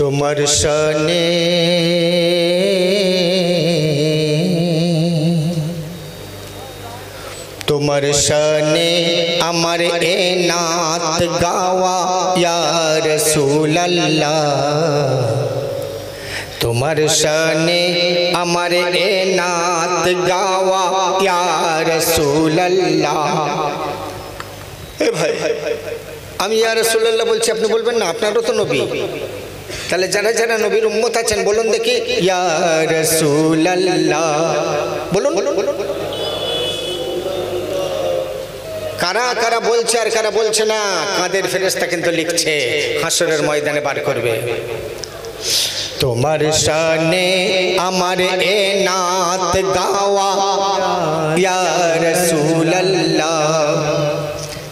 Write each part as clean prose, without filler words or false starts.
তোমার শানে তোমার শানে আমার এ নাত গাওয়া ইয়া রাসূলুল্লাহ। তোমার শানে আমার এ নাত গাওয়া ইয়া রাসূলুল্লাহ। এ ভাই আমি ইয়া রাসূলুল্লাহ বলছি, আপনি বলবেন না? আপনারও তো নবী। তাহলে যারা যারা নবীর উম্মত আছেন বলুন দেখি ইয়া রাসূলুল্লাহ বলুন। কারা কারা বলছে আর কারা বলছে না? কাদের ফেরেশতা কিন্তু লিখছে, হাসরের ময়দানে বার করবে। তোমার শানে আমার এ নাত গাওয়া ইয়া রাসূলুল্লাহ।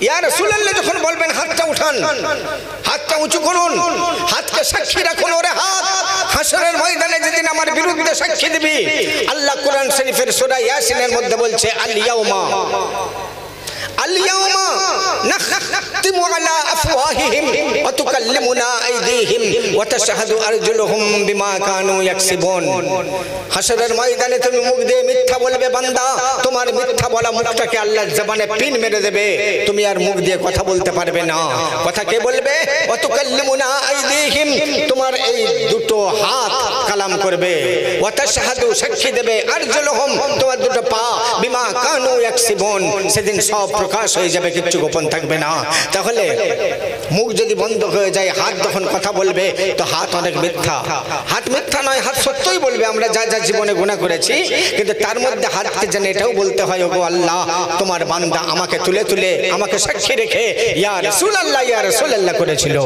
ইয়া রাসূলুল্লাহ যখন বলবেন হাতটা উঠান, হাতটা উঁচু করুন, হাতকে সাক্ষী রাখুন। ওরে হাত, হাসরের ময়দানে যেদিন আমার বিরুদ্ধে সাক্ষী দিবি, আল্লাহ কোরআন শরীফের সূরা ইয়াসিনের মধ্যে বলছে আল ইয়াউমা নাখতিমু আলা আফওয়াহিহিম ওয়া তুকাল্লিমুনা আইদিহিম ওয়া তাশহাদু আরজুলুহুম বিমা কানু ইয়াকসিবুন। হাসরের ময়দানে তুমি মুখ দিয়ে মিথ্যা বলবে বান্দা, তোমার মিথ্যা বলা মুখটাকে আল্লাহর জবানে পিন মেরে দেবে, তুমি আর মুখ দিয়ে কথা বলতে পারবে না। কথা কে বলবে? ওয়া তুকাল্লিমুনা আইদিহিম, তোমার এই দুটো হাত কালাম করবে। ওয়া তাশহাদু, সাক্ষী দেবে। আরজুলুহুম, তোমার দুটো পা। বিমা কানু ইয়াকসিবুন, সেদিন সব প্রকাশ হয়ে যাবে, কিচ্ছু গোপন থাকবে না। তাহলে মুখ যদি বন্ধ হয়ে যায়, হাত যখন কথা বলবে, তো হাত অনেক মিথ্যা। হাত মিথ্যা নয়, হাত সত্যই বলবে আমরা যা যা জীবনে গুনাহ করেছি, কিন্তু তার মধ্যে হাতকে যেন এটাও বলতে হয়, ওগো আল্লাহ তোমার বান্দা আমাকে তুলে তুলে আমাকে সাক্ষী রেখে ইয়া রাসূলুল্লাহ ইয়া রাসূলুল্লাহ করেছিল।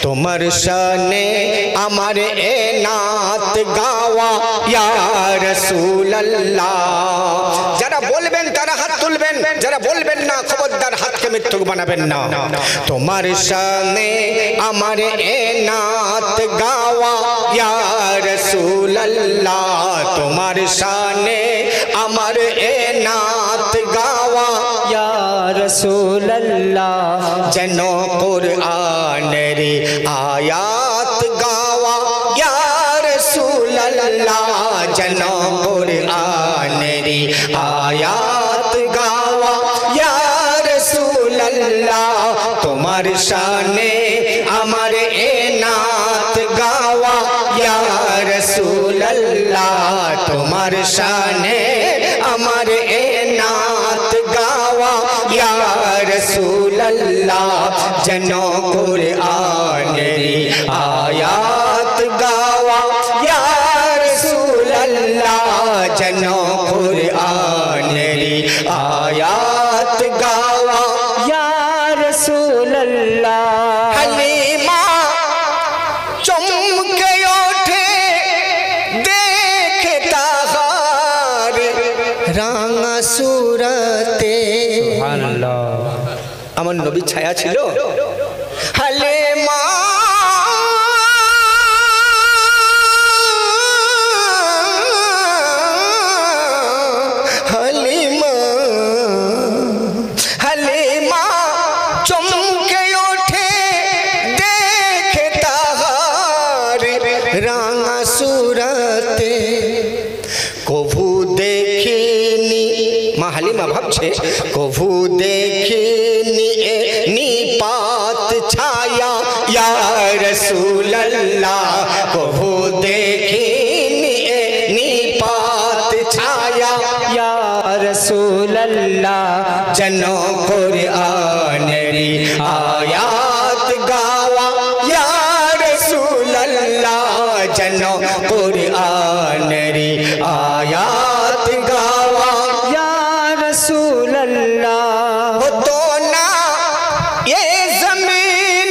তোমার শানে আমার এ নাত গাওয়া ইয়া রাসূলুল্লাহ। যারা বলবেন তারা হাত তুলবেন, যারা বলবেন না খবরদার হাতকে মৃত্যু বানাবেন না। তোমার শানে আমার এ নাত গাওয়া ইয়া রাসূলুল্লাহ। তোমার শানে আমার এ নাত গাওয়া ইয়া রাসূলুল্লাহ। যেন কুরআনের আয়াত গাওয়া ইয়া রাসূলুল্লাহ। যেন কুরআনের আয়াত গাওয়া ইয়া রাসূলুল্লাহ। তোমার শানে আমার এ নাত গাওয়া ইয়া রাসূলুল্লাহ। তোমার শানে আমার এ নাত গাওয়া ইয়া রাসূলুল্লাহ। যেন কুরআনের আয়াত গাওয়া ইয়া রাসূলুল্লাহ। যেন কুরআনের আয়াত গাওয়া ইয়া রাসূলুল্লাহ। হালিমা চমকে ওঠে দেখে তাহার রাঙা সুরতে। সুবহানাল্লাহ, আমার নবীর ছায়া ছিল। হালিমা রাঙা সুরতে কভু দেখিনি, মা হালিমা ভাবছে কভু দেখিনি নিপাত ছায়া ইয়া রাসূলুল্লাহ। কভু দেখিনি নিপাত ছায়া ইয়া রাসূলুল্লাহ। যেন কুরআনের আয়াত গাওয়া ইয়া রাসূলুল্লাহ। যেন কুরআনের আয়াত গাওয়া ইয়া রাসূলুল্লাহ। হতো না এ জমিন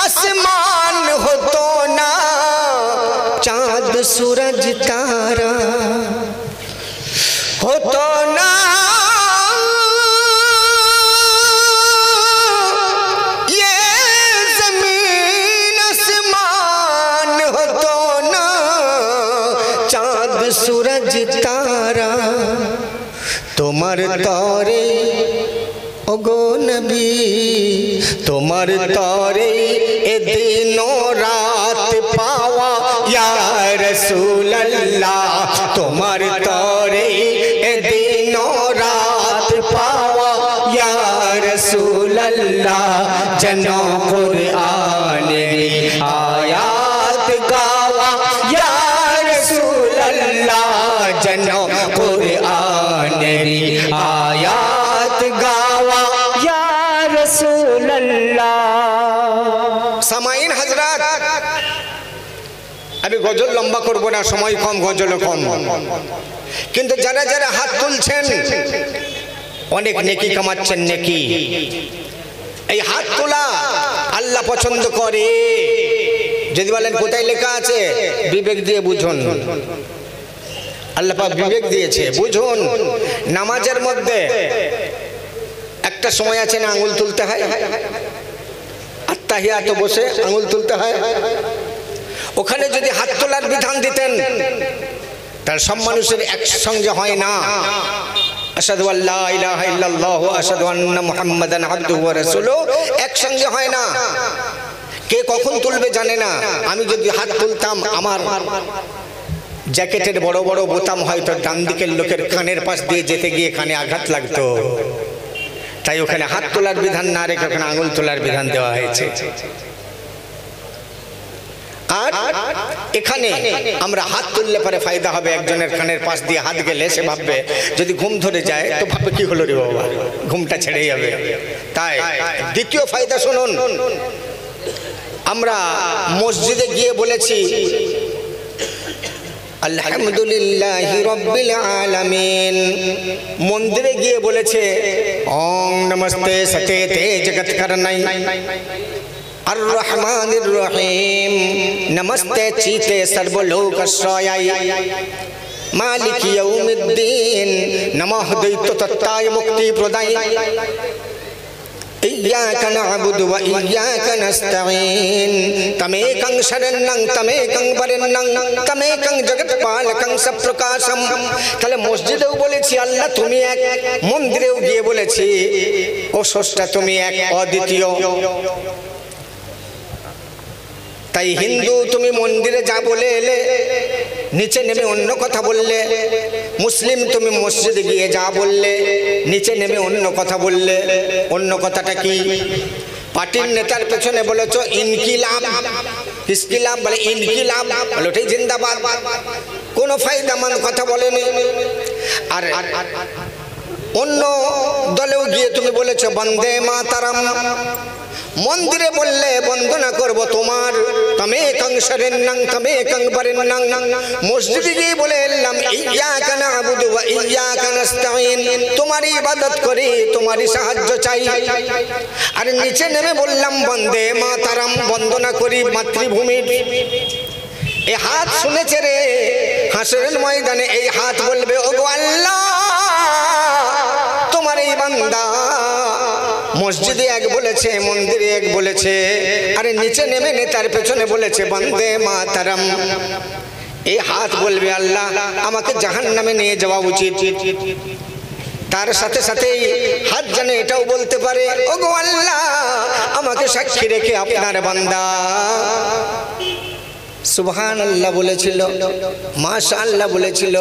আসমান, হতো না চাঁদ সূরজ তারা, হতো না सूरज तारा। তোমার তরে ওগো নবী, তোমার তরে এ দিন রাত ইয়া রাসূলুল্লাহ তোমার তরে দিন রাত পাওয়া ইয়া রাসূলুল্লাহ যেন কুরআনের আয়াত গাওয়া ইয়া রাসূলুল্লাহ যেন কুরআনের আয়াত গাওয়া ইয়া রাসূলুল্লাহ। সামাইন হযরত, আমি গজল লম্বা করব না, সময় কম, গজল কম, কিন্তু যারা যারা হাত তুলছেন অনেক নেকি কামাচ্ছেন। নেকি এই হাত তোলা আল্লাহ পছন্দ করে। যদি বলেন কোথায় লেখা আছে, বিবেক দিয়ে বুঝুন। আল্লাহ পাক বিবেক দিয়েছে, বুঝুন। নামাজের মধ্যে একটা সময় আছে না, আঙ্গুল তুলতে হয়, আত্তাহিয়াত বসে আঙ্গুল তুলতে হয়। ওখানে যদি হাত তোলার বিধান দিতেন তার সব মানুষের একসঙ্গে হয় না। আশহাদু আল্লা ইলাহা ইল্লাল্লাহ আশহাদু আন্না মুহাম্মাদান আবদুহু ওয়া রাসূলুহু একসঙ্গে হয় না। কে কখন তুলবে জানে না। আমি যদি হাত তুলতাম, আমার জ্যাকেটের বড় বড় বোতাম হয়তো ডান দিকের লোকের কানের পাশ দিয়ে যেতে গিয়ে কানে আঘাত লাগতো। তাই ওখানে হাত তোলার বিধান না রেখে ওখানে আঙুল তোলার বিধান দেওয়া হয়েছে। আর এখানে আমরা হাত তুললে পরে ফায়দা হবে। একজনের কানের পাশ দিয়ে হাত গেলে সে ভাববে, যদি ঘুম ধরে যায় তো ভাববে কি হলো রে বাবা, ঘুমটা ছেড়ে যাবে। তাই দ্বিতীয় ফায়দা শুনুন, আমরা মসজিদে গিয়ে বলেছি আলহামদুলিল্লাহি রাব্বিল আলামিন। মন্দিরে গিয়ে বলেছে ওং নমস্তে সতে তে জগৎ করনাই আর রহমানির রহিম নমস্তে চিতে সর্বলোকাশ্রয়ায় মালিক ইয়াউমিদ্দিন নমঃ দৈত্য তত্ত্বায় মুক্তি প্রদায় ইয়্যাকা না'বুদু ওয়া ইয়্যাকা নাস্তাঈন তমেকং শরণ্যং তমেকং বরেণ্যং তমেকং জগৎপালকং সপ্রকাশম। তাহলে মসজিদেও বলেছি আল্লাহ তুমি এক, মন্দিরেও গিয়ে বলেছি ও স্রষ্টা তুমি এক, অদ্বিতীয়। তাই হিন্দু তুমি মন্দিরে যা বলে এলে, নিচে নেমে অন্য কথা বললে। মুসলিম তুমি মসজিদে গিয়ে যা বললে, নিচে নেমে অন্য কথা বললে। অন্য কথাটা কি? পার্টির নেতার পেছনে বলেছো ইনকিলাব, ইসকিলাব বলে ইনকিলাব, বলে ওটাই জিন্দাবাদ, কোনো ফায়দামান কথা বলেনি। আর অন্য দলেও গিয়ে তুমি বলেছো বন্দে মাতারাম। মন্দিরে বললে বন্দনা করব তোমার, তমেকং শরণ্যং তমেকং বরেণ্যং। মসজিদে গিয়ে বলে এলাম ইয়্যাকা না'বুদু ওয়া ইয়্যাকা নাস্তাঈন, তোমারই ইবাদত করি, তোমারই সাহায্য চাই। আর নিচে নেমে বললাম বন্দে মাতারাম, বন্দনা করি মাতৃভূমির। এই হাত শুনেছে রে, হাসরের ময়দানে এই হাত বলবে ওগো আল্লাহ তোমার এই বান্দা মসজিদে এক বলেছে, মন্দিরে এক বলেছে, আরে নিচে নেমে নেতার পেছনে বলেছে বন্দে মাতারাম। এই হাত বলবে আল্লাহ আমাকে জাহান্নামে নিয়ে যাওয়া উচিত। তার সাথে সাথে হাত জানে এটাও বলতে পারে ওগো আল্লাহ আমাকে সাক্ষী রেখে আপনার বান্দা সুবহানাল্লাহ বলেছিল, মাশাআল্লাহ বলেছিল,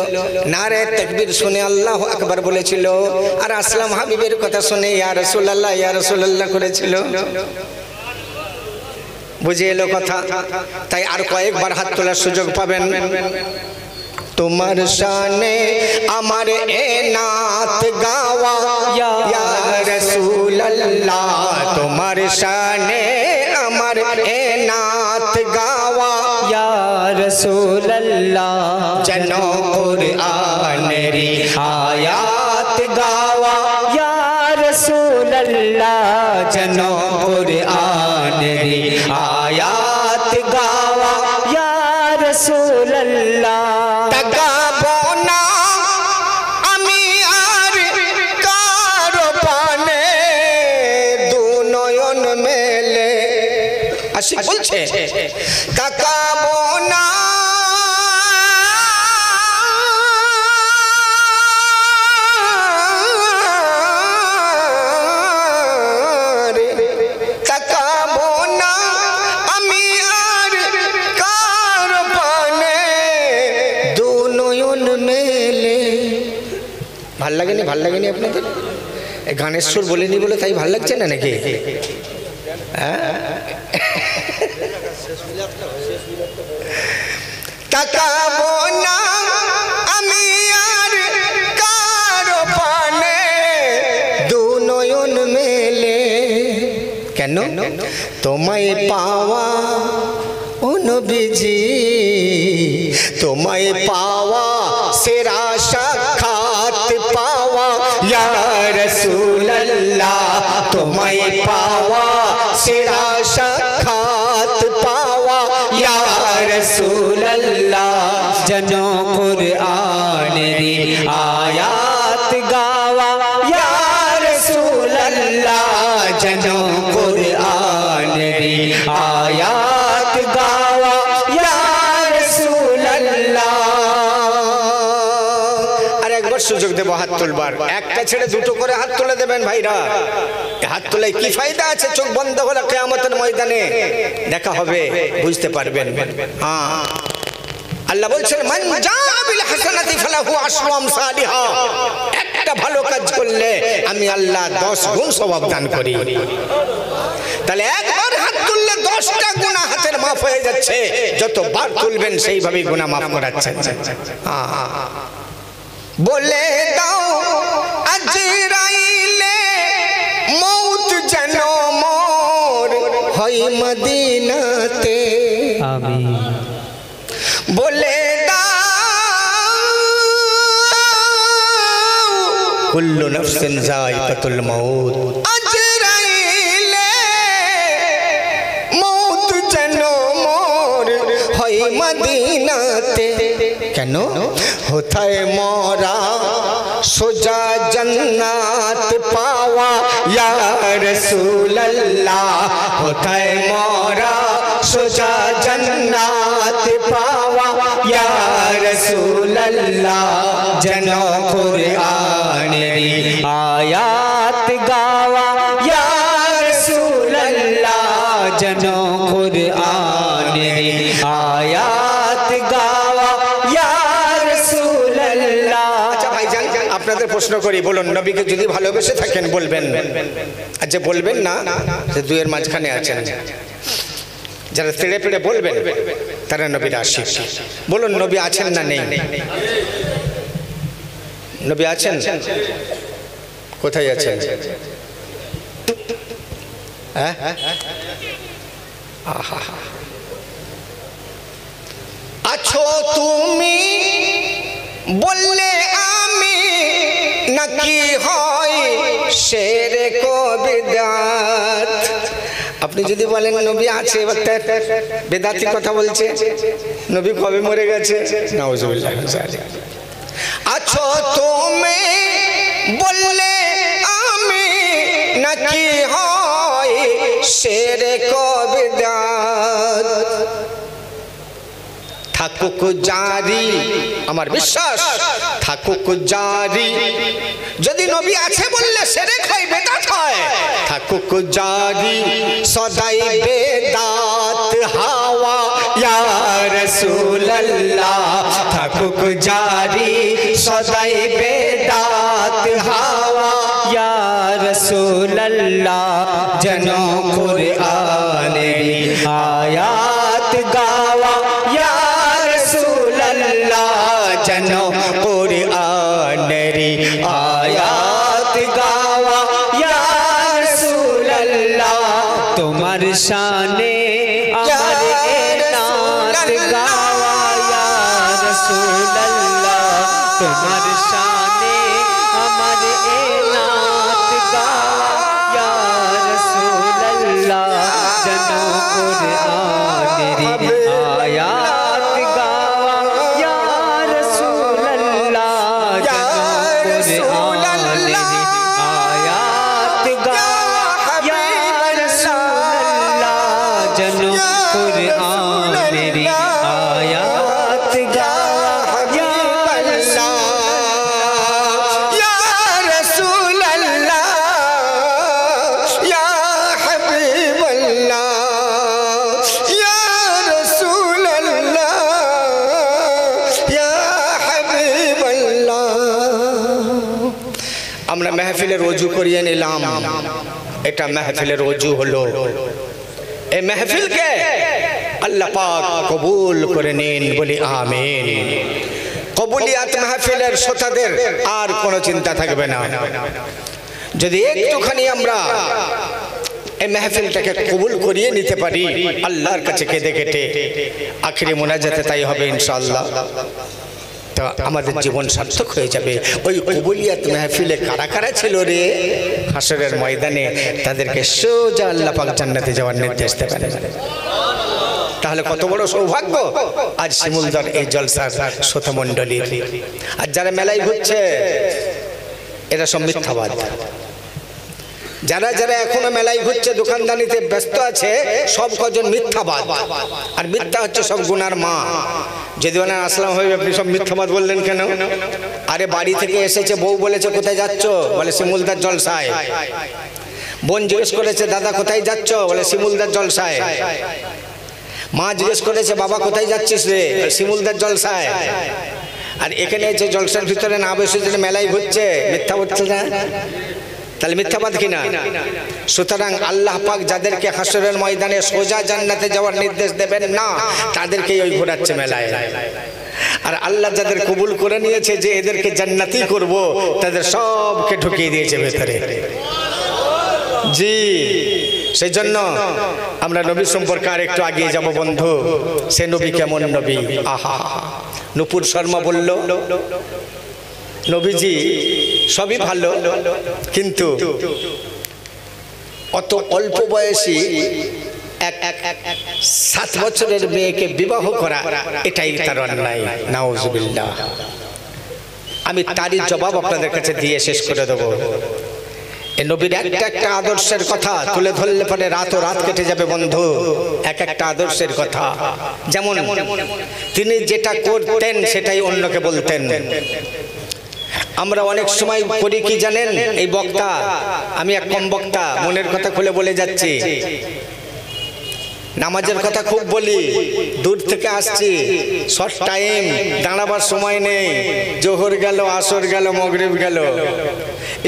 নারে তাকবীর শুনে আল্লাহু আকবার বলেছিল, আর আসলাম হাবিবের কথা শুনে ইয়া রাসূলুল্লাহ ইয়া রাসূলুল্লাহ করেছিল। বুঝে এলো কথা? তাই আর কয়েকবার হাত তোলার সুযোগ পাবেন। তোমার শানে আমার এ নাত গাওয়া ইয়া রাসূলুল্লাহ, তোমার শানে আমার এ নাত গাওয়া ইয়া রাসূলুল্লাহ, যেন কুরআনের আয়াত গাওয়া ইয়া রাসূলুল্লাহ, যেন কুরআনের আয়াত গাওয়া ইয়া রাসূলুল্লাহ। তাকাবো না আমি আর কারো পানে, দু নয়ন মেলে। আশিক বলছে তাকাবো না তাকাবো না আমি আর কারো পানে, লাগেনি? ভাল লাগেনি আপনাদের? গানের সুর বলেনি বলে তাই ভাল লাগছে না নাকি? তাকাবো না আমি আর কারো পানে, দু নয়ন মেলে। কেন? তোমায় পাওয়া ও নবীজি, তোমায় পাওয়া সেরা সাক্ষাৎ পাওয়া ইয়া রাসূলুল্লাহ, তোমায় পাওয়া সেরা সাক্ষাৎ পাওয়া ইয়া রাসূলুল্লাহ। जनो कुरान री आयात गावा या रसूल अल्लाह, जनो कुरान री आयात गावा या रसूल अल्लाह। আর একবার সুযোগ দেবো হাত তুলবার, একটা ছেড়ে দুটো করে হাত তুলে দেবেন ভাইরা। হাত তোলে কি ফায়দা আছে? চোখ বন্ধ হলে কিয়ামতের ময়দানে দেখা হবে, বুঝতে পারবেন। হ্যাঁ, আল্লাহ বলছেন মান জাআ বিল হাসানাতি ফালাহু আশরু আমসালিহা, একটা ভালো কাজ করলে আমি আল্লাহ 10 গুণ সওয়াব দান করি। তাহলে একবার হাত তুললে 10টা গুনাহ হাতের মাফ হয়ে যাচ্ছে, যতবার তুলবেন সেইভাবেই গুনাহ মাফ করাচ্ছেন। বলে দাও আজরাইলে মৌত যেন মোর হয় মদিনাতে, आमीन। বলে দাও কুল্লু নাফসিন যায়কাতুল মাউত, আজরাইলে মৌত যেন মোর হয় মদিনাতে। কেন? হোথায় মরা সোজা জন্নাত পাওয়া ইয়া রাসূলুল্লাহ, হোথায় মরা সোজা জন্নাত পাওয়া ইয়া রাসূলুল্লাহ। जनो कुरान री आयात गावा या रसूल अल्लाह, जनो कुरान री आयात गावा या रसूल अल्लाह। আচ্ছা ভাইজান, আপনাদের প্রশ্ন করি, বলুন নবীকে যদি ভালোবেসে থাকেন বলবেন, আর যে বলবেন না সে দুইয়ের মাঝখানে আছেন। যারা তেড়ে পেড়ে বলবেন তারা নবীর আশিক। বলুন নবী আছেন না নেই? নবী আছেন? কোথায় আছেন? হ্যাঁ, আছো তুমি বললে আমি নাকি হয় শেরে কবিদাত। আপনি যদি বলেন নবী আছে, বেদাতি কথা বলছে, নবী কবে মরে গেছে? নাউজুবিল্লাহ। আছো তুমি বললে আমি নাকি হয় শেরে কবিদাত। থাকুক জারি, আমার বিশ্বাস থাকুক জারি, যদি নবী আছে বললে শিরক হয়, বেদাত হয়। থাকুক জারি সদাই বেদাত হাওয়া ইয়া রাসূলুল্লাহ, থাকুক জারি সদাই বেদাত হাওয়া या रसूल अल्लाह, जनो कुरान री आयात गावा या रसूल अल्लाह, जनो कुरान री आयात गावा या रसूल अल्लाह। तुम्हार शाने अमर नात गावा या रसूल अल्लाह, तुम्हार शाने अमर नात गावा या रसूल अल्लाह, जनो कुरान री आयात गावा या रसूल अल्लाह, जनो कुरान री आयात गावा या रसूल अल्लाह, जनो कुरान री आयात गावा या আমরা মেহফিলের রজু করিয়ে নিলাম, এটা মেহফিলের রজু হলো। এই মেহফিলকে আল্লাহ পাক কবুল করে নিন, বলি আমিন। কবুলিয়াত মাহফিলের শ্রোতাদের আর কোনো চিন্তা থাকবে না। যদি একটুখানি আমরা এই মাহফিলটাকে কবুল করিয়ে নিতে পারি আল্লাহর কাছে কেঁদে কেটে, আখিরি মোনাজাতে তাই হবে ইনশাআল্লাহ, তো আমাদের জীবন সার্থক হয়ে যাবে। ওই কবুলিয়াত মাহফিলে কারা কারা ছিল রে হাসরের ময়দানে, তাদেরকে সোজা আল্লাহ পাক জান্নাতে যাওয়ার নির্দেশ দেবেন। তাহলে কত বড় সৌভাগ্য আজ শিমুলদার এই জলসার শ্রোতা মণ্ডলীর। আর যারা মেলায় ঘুরছে এরা সব মিথ্যাবাদ। যারা যারা এখনো মেলায় ঘুরছে, দোকানদানিতে ব্যস্ত আছে, সব কজন মিথ্যাবাদ। আর মিথ্যা হচ্ছে সব গুনার মা। যদি ওনার আসলাম হয়ে আপনি সব মিথ্যাবাদ বললেন কেন? আরে বাড়ি থেকে এসেছে, বউ বলেছে কোথায় যাচ্ছ? বলে শিমুলদার জলসায়। বোন জিজ্ঞেস করেছে দাদা কোথায় যাচ্ছ? বলে শিমুলদার জলসায়। মা জিজ্ঞেস করেছে বাবা কোথায় যাচ্ছিস রে? শিমুলদার জলসায়। আর এখানে যে জলসার ভিতরে না বসে যে মেলায় ঘুরছে, মিথ্যা হচ্ছে না? তাহলে মিথ্যাবাদ কিনা? সুতরাং আল্লাহ পাক যাদেরকে হাসরের ময়দানে সোজা জান্নাতে যাওয়ার নির্দেশ দেবেন না, তাদেরকেই ওই ঘোরাচ্ছে মেলায়। আর আল্লাহ যাদের কবুল করে নিয়েছে যে এদেরকে জান্নাতি করব, তাদের সবকে ঢুকিয়ে দিয়েছে ভেতরে। জি, সেই জন্য আমরা নবী সম্পর্কে আর একটু আগিয়ে যাব বন্ধু। সে নবী কেমন নবী? আহা, নুপুর শর্মা বলল নবীজি সবই ভালো, কিন্তু অত অল্প বয়সী এক 7 বছরের মেয়েকে বিবাহ করা, এটাই তার অন্যায়। নাউজুবিল্লাহ। আমি তারই জবাব আপনাদের কাছে দিয়ে শেষ করে দেব। এই নবীর একটা একটা আদর্শের কথা তুলে ধরলে পরে রাত ও রাত কেটে যাবে বন্ধু। এক একটা আদর্শের কথা, যেমন তিনি যেটা করতেন সেটাই অন্যকে বলতেন। আমরা অনেক সময় করি কি জানেন? এই বক্তা, আমি এক কম বক্তা, মনের কথা খুলে বলে যাচ্ছি। নামাজের কথা খুব বলি, দূর থেকে আসছি, শর্ট টাইম, দাঁড়াবার সময় নেই। জোহর গেল, আসর গেল, মাগরিব গেল,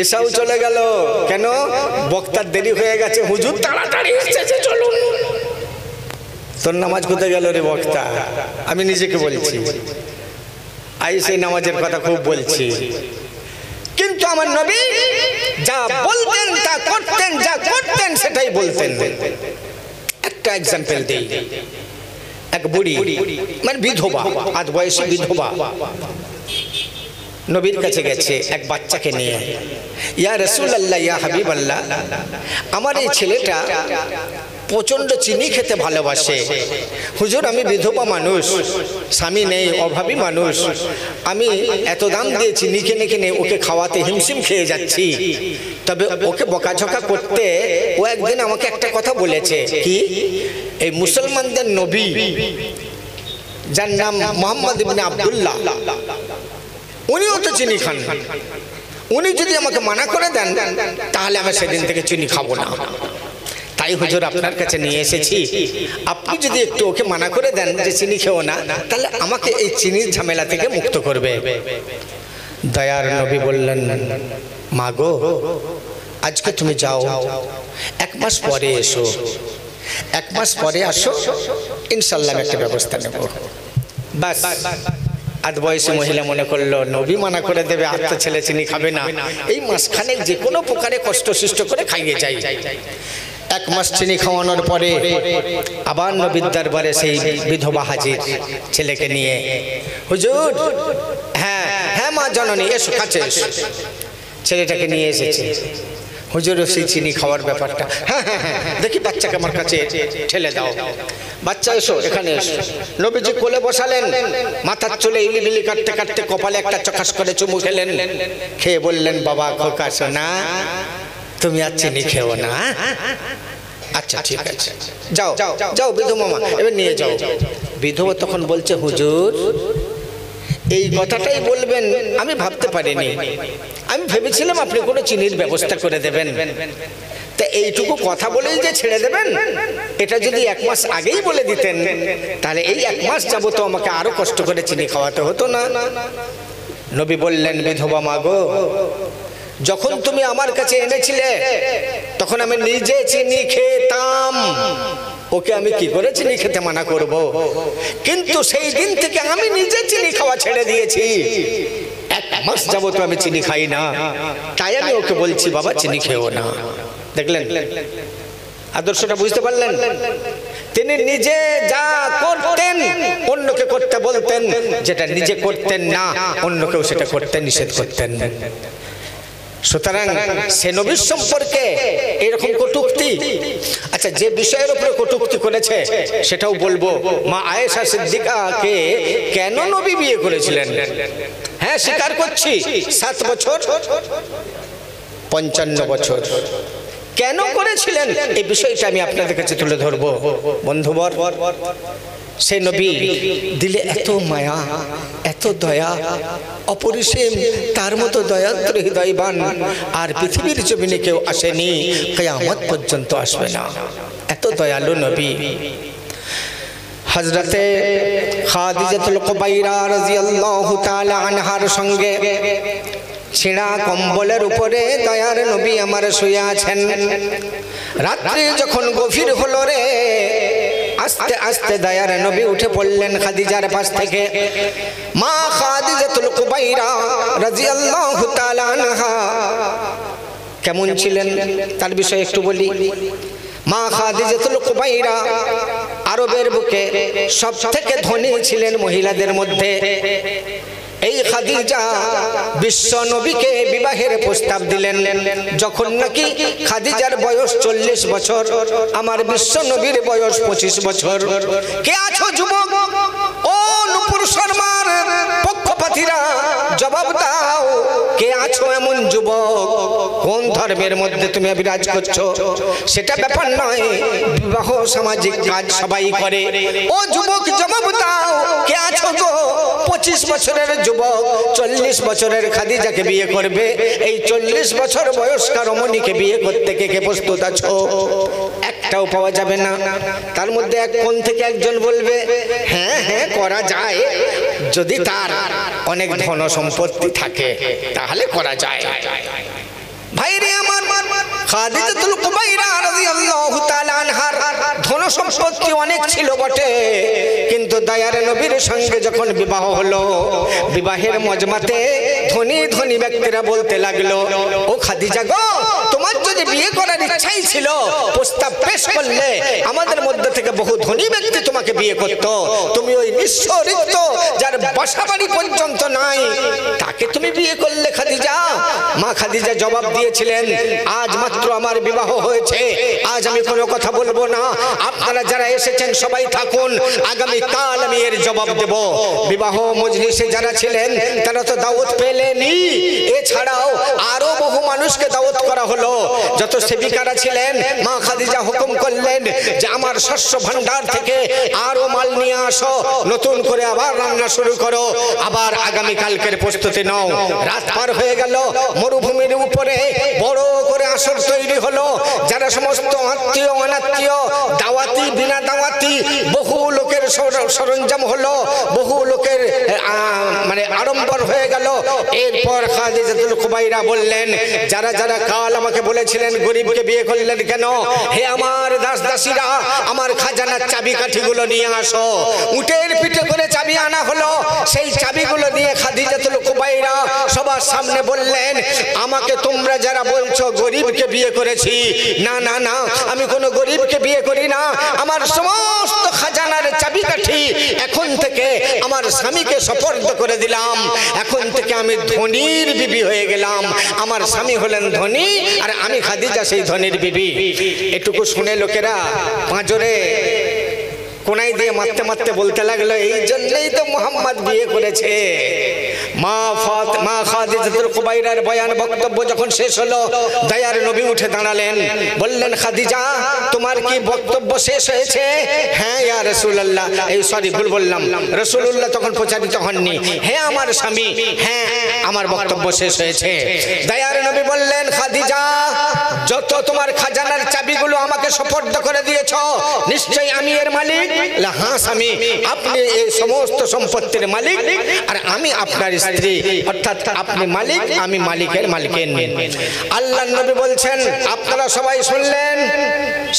এসাও চলে গেল। কেন? বক্তার দেরি হয়ে গেছে। হুজুর তাড়াতাড়ি এসেছে, চলুন। তোর নামাজ কোথায় গেল রে বক্তা? আমি নিজেকে বলছি, আই সেই নামাজের কথা খুব বলছি, কিন্তু আমার নবী যা বলতেন তা করতেন, যা করতেন সেটাই বলতেন। একটা এক্সাম্পল দেই। এক বুড়ি, মানে বিধবা, আজ বয়সী বিধবা, নবীর কাছে গেছে এক বাচ্চাকে নিয়ে। ইয়া রাসূলুল্লাহ, ইয়া হাবিবাল্লাহ, আমার এই ছেলেটা প্রচন্ড চিনি খেতে ভালোবাসে। হুজুর আমি বিধবা মানুষ, স্বামী নেই, অভাবী মানুষ, আমি এত দাম দিয়ে চিনি কিনে কিনে ওকে খাওয়াতে হিমশিম খেয়ে যাচ্ছি। তবে ওকে বকাঝকা করতে ও একদিন আমাকে একটা কথা বলেছে, কি? এই মুসলমানদের নবী যার নাম মুহাম্মদ ইবনে আব্দুল্লাহ, উনিও তো চিনি খান, উনি যদি আমাকে মানা করে দেন তাহলে আমি সেদিন থেকে চিনি খাবো না। তাই হুজুর আপনার কাছে নিয়ে এসেছি, আপনি যদি একটু ওকে মানা করে দেন যে চিনি খেও না, তাহলে আমাকে এই চিনির ঝামেলা থেকে মুক্ত করবে। দয়ার নবী বললেন, মা গো, আজকে তুমি যাও, 1 মাস পরে এসো, 1 মাস পরে আসো, ইনশাল্লাহ আমি একটা ব্যবস্থা নেব। বাস, আধ বয়সী মহিলা মনে করলো নবী মানা করে দেবে, আর তো ছেলে চিনি খাবে না, এই মাসখানে যে কোনো প্রকারে কষ্ট সৃষ্ট করে খাইয়ে যাই। 1 মাস চিনি খাওয়ানোর পরে আবার নবীর দরবারে সেই বিধবা হাজির ছেলেকে নিয়ে। হুজুর, হ্যাঁ হ্যাঁ মা জননী, এসো, কাছে এসো। ছেলেটাকে নিয়ে এসেছে। হুজুর সেই চিনি খাওয়ার ব্যাপারটা, হ্যাঁ হ্যাঁ হ্যাঁ, দেখি বাচ্চাকে আমার কাছে ঠেলে দাও। বাচ্চা এসো, এখানে এসো। নবীজি কোলে বসালেন, মাথার চুলে ইলিবিলি কাটতে কাটতে কপালে একটা চকাস করে চুমু খেলেন, খেয়ে বললেন, বাবা খোকা সোনা, তুমি আর চিনি খেও না। আচ্ছা ঠিক আছে, যাও যাও বিধবা মা, এবার নিয়ে যাও। বিধবা তখন বলছে, হুজুর এই কথাটাই বলবেন আমি ভাবতে পারিনি, আমি ভেবেছিলাম আপনি কোনো চিনির ব্যবস্থা করে দেবেন, তা এইটুকু কথা বলেই যে ছেড়ে দেবেন, এটা যদি 1 মাস আগেই বলে দিতেন তাহলে এই 1 মাস যাবত আমাকে আরো কষ্ট করে চিনি খাওয়াতে হতো না। নবী বললেন, বিধবা মা গো, যখন তুমি আমার কাছে এনেছিলে তখন আমি নিজে চিনি খেতাম, ওকে আমি কি করে চিনি খেতে মানা করব? কিন্তু সেই দিন থেকে আমি নিজে চিনি খাওয়া ছেড়ে দিয়েছি, 1 মাস যাবত আমি চিনি খাই না, তাই আমি ওকে বলছি বাবা চিনি খেও না। দেখলেন আদর্শটা, বুঝতে পারলেন? তিনি নিজে যা করতেন অন্যকে করতে বলতেন, যেটা নিজে করতেন না অন্যকেও সেটা করতে নিষেধ করতেন। সুতরাং সে নবীর সম্পর্কে এরকম কটূক্তি, আচ্ছা যে বিষয়ের উপরে কটূক্তি করেছে সেটাও বলবো। মা আয়েশা সিদ্দিকাকে কেন নবী বিয়ে করেছিলেন? হ্যাঁ স্বীকার করছি 7 বছর 55 বছর কেন করেছিলেন এই বিষয়টা আমি আপনাদের কাছে তুলে ধরবো। বন্ধুবর, সেই নবী দিলে এত মায়া, এত দয়া, অপরিসীম, তার মতো দয়াদ্র হৃদয়বান আর পৃথিবীর জমিনে কেউ আসেনি, কিয়ামত পর্যন্ত আসবে না, এত দয়ালু নবী। হযরতে খাদিজাতুল কুবাইরা রাদিয়াল্লাহু তাআলা আনহার সঙ্গে ছেঁড়া কম্বলের উপরে দয়ার নবী আমার শুয়ে আছেন। রাত্রি যখন গভীর হলো রে, আস্তে আস্তে দয়ার নবী উঠে পড়লেন খাদিজার পাশ থেকে। মা খাদিজাতুল কুবাইরা রাদিয়াল্লাহু তাআলা আনহা কেমন ছিলেন তার বিষয়ে একটু বলি। মা খাদিজাতুল কুবাইরা আরবের বুকে সবথেকে ধনী ছিলেন মহিলাদের মধ্যে। এই খাদিজা বিশ্ব নবীকে বিবাহের প্রস্তাব দিলেন যখন নাকি খাদিজার বয়স 40 বছর, আমার বিশ্ব নবীর বয়স 25 বছর। কে আছো যুবক? ও নূপুর শর্মার পক্ষপাতীরা জবাব দাও, কে আছো এমন যুবক? কোন ধর্মের মধ্যে তুমি বিরাজ করছো? সেটা ব্যাপার নয়, বিবাহ সামাজিক কাজ সবাই করে। ও যুবক জবাব দাও, কে আছো গো? 25 বছরের যুবক 40 বছরের খাদিজাকে বিয়ে করবে, এই 40 বছর বয়স্ক রমণীকে বিয়ে করতে কে কে প্রস্তুত আছো? একটাও পাওয়া যাবে না। তার মধ্যে এক কোণ থেকে একজন বলবে হ্যাঁ হ্যাঁ করা যায়, যদি তার অনেক ধন সম্পত্তি থাকে তাহলে করা যায়। ভাইরে আমার, খাদিজাতুল কুবাইরা রাদিয়াল্লাহু তাআলা আনহার ধন সম্পত্তি অনেক ছিল বটে, কিন্তু দয়ার নবীর সঙ্গে যখন বিবাহ হলো, বিবাহের মজমাতে ধনী ধনী ব্যক্তিরা বলতে লাগলো, ও খাদিজা গো, তোমার যদি বিয়ে করার ইচ্ছাই ছিল প্রস্তাব পেশ করলে আমাদের মধ্যে থেকে বহু ধনী ব্যক্তি তোমাকে বিয়ে করত, তুমি ওই নিঃস্ব রিক্ত যার বাসা বাড়ি পর্যন্ত নাই তাকে তুমি বিয়ে করলে খাদিজা। মা খাদিজা জবাব দিয়েছিলেন, আজ মাত্র আমার বিবাহ হয়েছে, আজ আমি কোনো কথা বলবো না, আপনারা যারা এসেছেন সবাই থাকুন, আগামী কাল আমি এর জবাব দেব। বিবাহ মজলিসে যারা ছিলেন তারা তো দাওয়াত পেলেনই, এছাড়াও আরো বহু মানুষকে দাওয়াত করা হলো। যত সেবিকারা ছিলেন মা খাদিজা হুকুম করলেন যে আমার শস্য ভান্ডার থেকে আরো মাল নিয়ে আসো, নতুন করে আবার রান্না শুরু করো, আবার আগামী কালকের প্রস্তুতি নাও। রাত পার হয়ে গেল, মরুভূমির উপরে বড় করে আসর তৈরি হলো। যারা সমস্ত আত্মীয় অনাত্মীয়, দাওয়াতি বিনা দাওয়াতি, বহু লোকের সরঞ্জাম হলো, বহু লোকের মানে আড়ম্বর হয়ে গেল। এরপর খাদিজাতুল কুবাইরা বললেন, যারা যারা কাল আমাকে বলেছিলেন গরিবকে বিয়ে করলেন কেন, হে আমার দাস দাসীরা, আমার খাজানার চাবি কাঠিগুলো নিয়ে আসো। উটের পিঠে করে চাবি আনা হলো, সেই চাবিগুলো নিয়ে খাদিজাতুল কুবাইরা সবার সামনে বললেন, আমাকে তোমরা যারা বলছো গরিবকে বিয়ে করেছি, না না না, আমি কোনো গরিবকে বিয়ে করি না, আমার সমস্ত খাজানার চাবিকাঠি এখন থেকে আমার স্বামীকে সুপর্দ করে দিলাম, এখন থেকে আমি ধনীর বিবি হয়ে গেলাম, আমার স্বামী হলেন ধনী আর আমি খাদিজা সেই ধনীর বিবি। এটুকু শুনে লোকেরা পাঁজরে কোনাই দিয়ে মারতে মারতে বলতে লাগলো, এই জন্যই তো মুহাম্মদ বিয়ে করেছে। মা খাদিজাতুল কুবাইরার বয়ান বক্তব্য যখন শেষ হলো, দয়ার নবী উঠে দাঁড়ালেন, বললেন, খাদিজা তোমার কি বক্তব্য শেষ হয়েছে? হ্যাঁ ইয়া রাসূলুল্লাহ, এই সরি ভুল বললাম, রাসূলুল্লাহ তখন প্রচারিত হননি। হ্যাঁ আমার স্বামী, হ্যাঁ আমার বক্তব্য শেষ হয়েছে। দয়ার নবী বললেন, খাদিজা যত তোমার খাজানার চাবিগুলো আমাকে সুপর্দ করে দিয়েছো, নিশ্চয়ই আমি এর মালিক? হ্যাঁ স্বামী, আপনি এই সমস্ত সম্পত্তির মালিক আর আমি আপনার স্ত্রী, অর্থাৎ আপনি মালিক, আমি মালিকের মালিকিন। আল্লাহর নবী বলছেন, আপনারা সবাই শুনলেন,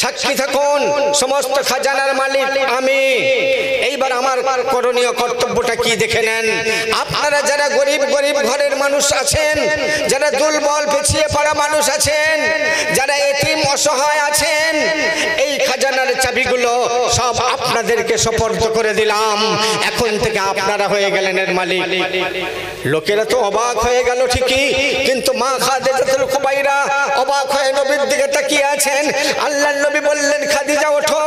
সাক্ষী থাকুন, সমস্ত খাজানার মালিক আমি। এইবার আমার করণীয় কর্তব্যটা কি দেখে নেন। আপনারা যারা গরিব গরিব ঘরের মানুষ আছেন, যারা দুর্বল পিছিয়ে পড়া মানুষ আছেন, যারা এতিম অসহায় আছেন, এই খাজানার চাবিগুলো সব আপনাদেরকে সুপর্দ করে দিলাম। এখন থেকে আপনারা হয়ে গেলেন এর মালিক। লোকেরা তো অবাক হয়ে গেল ঠিকই, কিন্তু মা খাদিজাতুল কুবাইরা অবাক হয়ে নবীর দিকে তাকিয়ে আছেন। আল্লাহর নবী বললেন, খাদিজা ওঠো,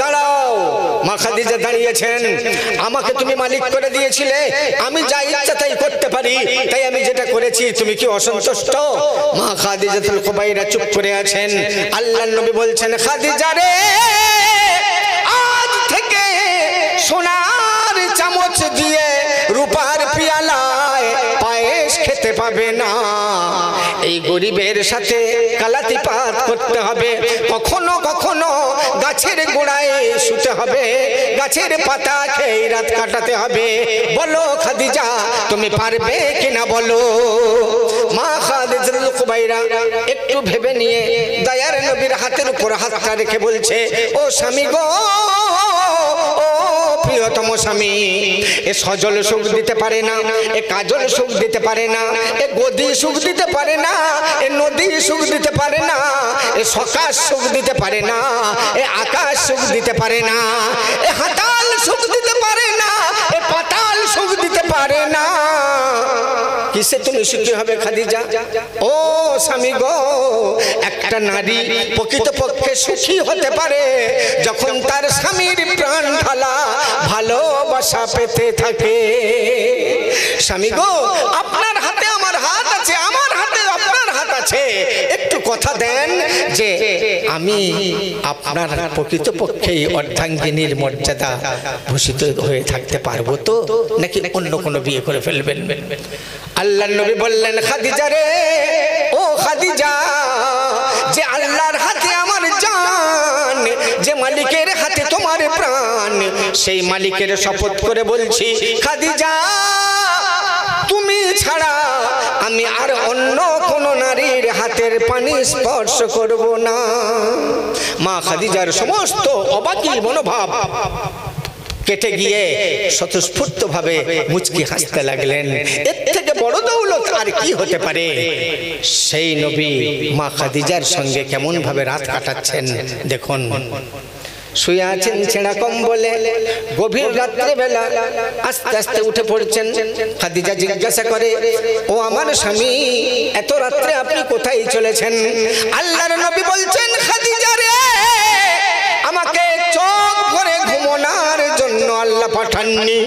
দাঁড়াও। মা খাদিজা দাঁড়িয়েছেন। আমাকে তুমি মালিক করে দিয়েছিলে, আমি যা ইচ্ছা তাই করতে পারি, তাই আমি যেটা করেছি, তুমি কি অসন্তুষ্ট? মা খাদিজাতুল কুবাইরা চুপ করে আছেন। আল্লাহর নবী বলছেন, খাদিজা রে, আজ থেকে সোনার চামচ দিয়ে রূপার পিয়ালায় পায়েস খেতে পাবে না। এই গরিবের সাথে কালাতিপাত করতে হবে, কখনো কখনো গাছের গোড়ায় শুতে হবে, গাছের পাতা খেয়ে রাত কাটাতে হবে। বলো খাদিজা, তুমি পারবে কিনা বলো? মা খাদিজাতুল কুবাইরা একটু ভেবে নিয়ে দয়ার নবীর হাতের উপর হাতটা রেখে বলছে, ও স্বামী গো, ও প্রিয়তম স্বামী, এ সজল সুখ দিতে পারে না, এ কাজল সুখ দিতে পারে না, এ গদি সুখ দিতে পারে না, এ নদী সুখ দিতে পারে না, এ সকাশ সুখ দিতে পারে না, এ আকাশ সুখ দিতে পারে না, এ হাতাল সুখ দিতে পারে না, এ পাতাল সুখ দিতে পারে না। কিসে তুমি সুখী হবে খাদিজা? ও স্বামী গো, একটা নারী প্রকৃতপক্ষে সুখী হতে পারে যখন তার স্বামীর প্রাণ ঢালা ভালোবাসা পেতে থাকে। স্বামী গো, আপনার হাতে আমার হাত আছে, আমার হাতে আপনার হাত আছে, একটু কথা দেন যে আমি আপনার প্রকৃতপক্ষেই অর্ধাঙ্গিনীর মর্যাদা ভূষিত হয়ে থাকতে পারবো তো, নাকি অন্য কোনো বিয়ে করে ফেলবেন? আল্লাহর নবী বললেন, খাদিজা রে, ও খাদিজা, যে আল্লাহর হাতে আমার জান, যে মালিকের হাতে তোমার প্রাণ, সেই মালিকের শপথ করে বলছি খাদিজা, তুমি ছাড়া আমি আর অন্য কোন নারীর হাতের পানি স্পর্শ করব না। মা খাদিজার সমস্ত অবাকি মনোভাব কেটে গিয়ে স্বতঃস্ফূর্ত ভাবে মুচকি হাসতে লাগলেন। এর থেকে বড় দৌলত আর কি হতে পারে? সেই নবী মা খাদিজার সঙ্গে কেমন ভাবে রাত কাটাচ্ছেন দেখুন। শুয়ে আছেন ছেঁড়া কম্বলে, গভীর রাত্রে বেলা আস্তে আস্তে উঠে পড়ছেন। খাদিজা জিজ্ঞাসা করে, ও আমার স্বামী, এত রাত্রে আপনি কোথায় চলেছেন? আল্লাহর নবী বলছেন, খাদিজা রে, আমাকে চোখ ভরে ঘুমানোর জন্য আল্লাহ পাঠাননি,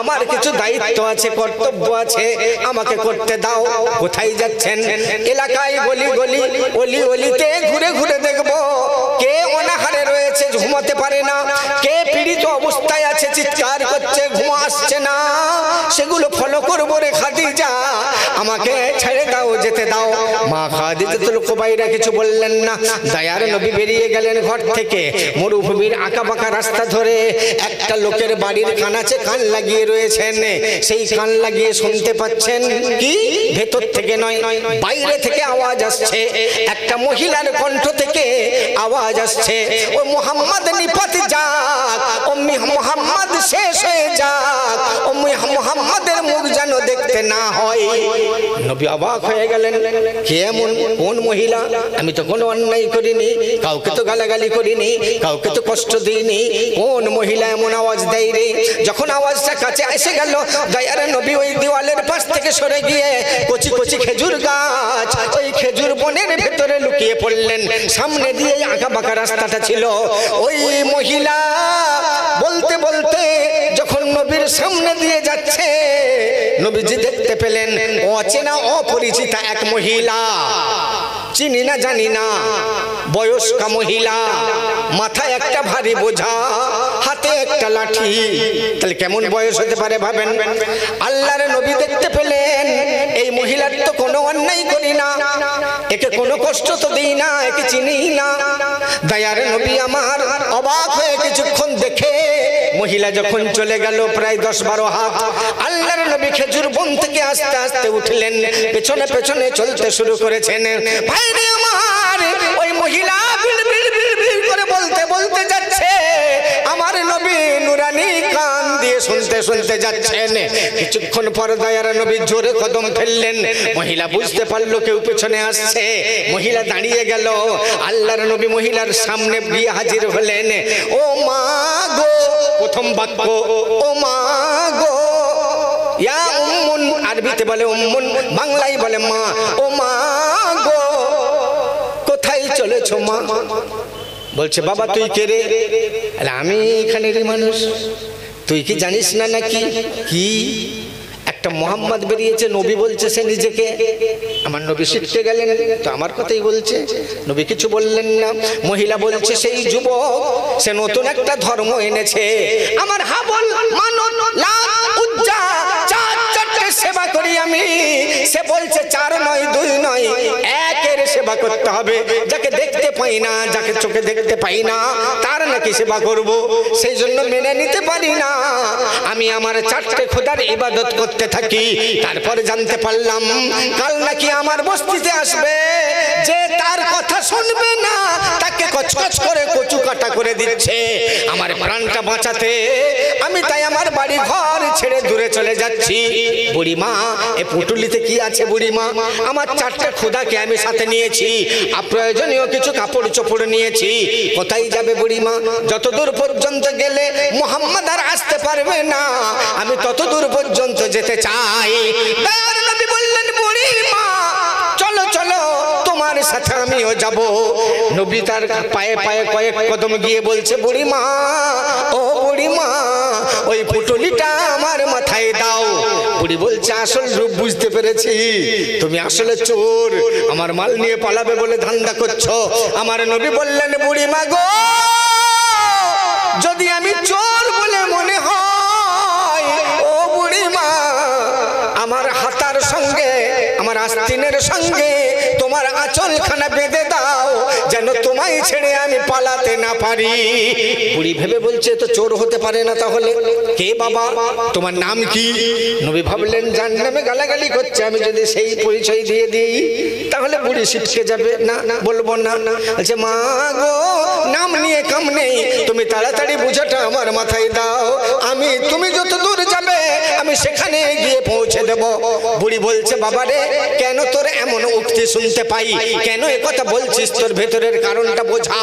আমার কিছু দায়িত্ব আছে, কর্তব্য আছে, আমাকে করতে দাও। কোথায় যাচ্ছেন? এলাকায় গলি গলি অলি অলিতে ঘুরে ঘুরে দেখবো কে অনাহারে রয়েছে, ঘুমাতে পারে না, কে পীড়িত অবস্থায় আছে, চিৎকার করছে, ঘুম আসছে না, সেগুলো ফলো করবো রে খাদিজা, আমাকে ছেড়ে দাও, যেতে দাও। মা খাদিজাতুল কুবাইরা কিছু বললেন না। দয়ার নবী বেরিয়ে গেলেন ঘর থেকে। মরুভূমির আঁকা বাঁকা রাস্তা ধরে একটা লোকের বাড়ির কানাচে কান লাগিয়ে রয়েছেন। সেই কান লাগিয়ে শুনতে পাচ্ছেন কি? ভেতর থেকে নয়, বাইরে থেকে আওয়াজ আসছে। একটা মহিলার কণ্ঠ থেকে আওয়াজ আসছে, ও মুহাম্মদ নিপাত যাক, ও মুহাম্মদ শেষ হয়ে যাক, ও মুহাম্মাদের মুখ যেন দেখতে না হয়। নবী অবাক হয়ে গেলেন, কে এমন, কোন মহিলা? আমি তো কোনো অন্যায় করিনি, কাউকে তো গালাগালি করিনি, কাউকে তো কষ্ট দিইনি, কোন মহিলা এমন আওয়াজ দেয় রে? যখন আওয়াজটা কাছে এসে গেল, দয়ার নবী ওই দেওয়ালের পাশ থেকে সরে গিয়ে কচি কচি খেজুর গাছ, ওই খেজুর বনের ভেতরে লুকিয়ে পড়লেন। সামনে দিয়ে আঁকা বাঁকা রাস্তাটা ছিল। ওই মহিলা বলতে বলতে যখন নবীর সামনে দিয়ে যাচ্ছে, নবীজি দেখতে পেলেন অচেনা অপরিচিতা এক মহিলা, চিনি না জানি না, বয়স্কা মহিলা, মাথায় একটা ভারী বোঝা, হাতে একটা লাঠি। তাহলে কেমন বয়স হতে পারে ভাবেন। আল্লাহর নবী দেখতে পেলেন এই মহিলার তো কোনো অন্যায় করি না, একে কোনো কষ্ট তো দিই না, একে চিনি না। দয়ার নবী আমার অবাক হয়ে কিছুক্ষণ দেখে মহিলা যখন চলে গেল প্রায় 10-12 হাত, আল্লাহর নবী খেজুর বন থেকে আস্তে আস্তে উঠলেন, পেছনে পেছনে চলতে শুরু করেছেন। ভাইরে আমার, ওই মহিলা বিড়বিড় বিড়বিড় করে বলতে বলতে যাচ্ছে, আমার নবী নুরানি কান দিয়ে শুনতে শুনতে যাচ্ছেন। কিছুক্ষণ পর দয়ার নবী জোরে কদম ফেললেন, মহিলা বুঝতে পারলো কেউ পেছনে আসছে, মহিলা দাঁড়িয়ে গেল। আল্লাহর নবী মহিলার সামনে গিয়ে হাজির হলেন। ও মা গো, প্রথম বাক্য ও মা গো, ইয়া উম্মুন, আরবিতে বলে উম্মুন, বাংলায় বলে মা। ও মা গো, কোথায় চলেছো মা? বলছে বাবা তুই কে রে? আমি এখানেরই মানুষ, তুই কি জানিস না নাকি? কি একটা মোহাম্মদ বেরিয়েছে, নবী বলছে সে নিজেকে। আমার নবী শিখতে গেলেন তো আমার কথাই বলছে, নবী কিছু বললেন না। মহিলা বলছে সেই যুবক, সে নতুন একটা ধর্ম এনেছে। আমার হাবল মানত লাত উজ্জা চারটে সেবা করি আমি। সে বলছে 4 নয় 2 নয়, একের সেবা করতে হবে। যাকে দেখতে পাই না, যাকে চোখে দেখতে পাই না, তার নাকি সেবা করব? সেই জন্য মেনে নিতে পারি না। আমি আমার 4টে খোদার ইবাদত করতে থাকি। তারপরে জানতে পারলাম কাল নাকি আমার বস্তিতে আসবে, যে তার কথা শুনবে না তাকে কচকচ করে কচু কাটা করে দিচ্ছে। আমার প্রাণটা বাঁচাতে আমি তাই আমার বাড়ি ঘর ছেড়ে দূরে চলে যাচ্ছি। বুড়িমা, এ পুটুলিতে কি আছে বুড়িমা? আমার 4টে খোদাকে আমি সাথে নিয়েছি, অপ্রয়োজনীয় কিছু কাপড় চোপড় নিয়েছি। কোথায় যাবে বুড়িমা? যতদূর পর্যন্ত গেলে মুহাম্মদ আর আসতে পারবে না, আমি ততদূর পর্যন্ত যেতে চাই। দয়ার নবী বললেন বুড়িমা চলো চলো, তোমার সাথে আমিও যাব। নবী তার পায়ে পায়ে কয়েক কদম গিয়ে বলছে বুড়িমা, ও বুড়িমা, ওই পুটুলিটা আমার মাথায় দাও। বুড়ি বলছে আসল রূপ বুঝতে পেরেছি, তুমি আসলে চোর, আমার মাল নিয়ে পালাবে বলে ধান্দা করছো। আমার নবী বললেন বুড়িমা গো, যদি আমি চোর বলে মনে হয়, ও বুড়িমা, আমার হাতার সঙ্গে, আমার আস্তিনের সঙ্গে তোমার আঁচলখানা বেঁধে দাও, যেন তোমায় ছেড়ে আমি পালাতে না পারি। বুড়ি ভেবে বলছে তো চোর হতে পারে না, তাহলে কে বাবা, তোমার নাম কি? নবী ভাবলেন জাহান্নামে গালাগালি করছে, আমি যদি সেই পরিচয় দিয়ে দিই তাহলে বুড়ি ছিটকে যাবে। না না, বলবো না। বলছে মা গো, নাম নিয়ে কাম নেই, তুমি তাড়াতাড়ি বুঝাটা আমার মাথায় দাও, আমি তুমি যত দূর যাবে আমি সেখানে গিয়ে পৌঁছে দেব। বুড়ি বলছে বাবা রে, কেন তোর এমন উক্তি শুনতে পাই, কেন এ কথা বলছিস, তোর ভেতরের কারণটা বোঝা।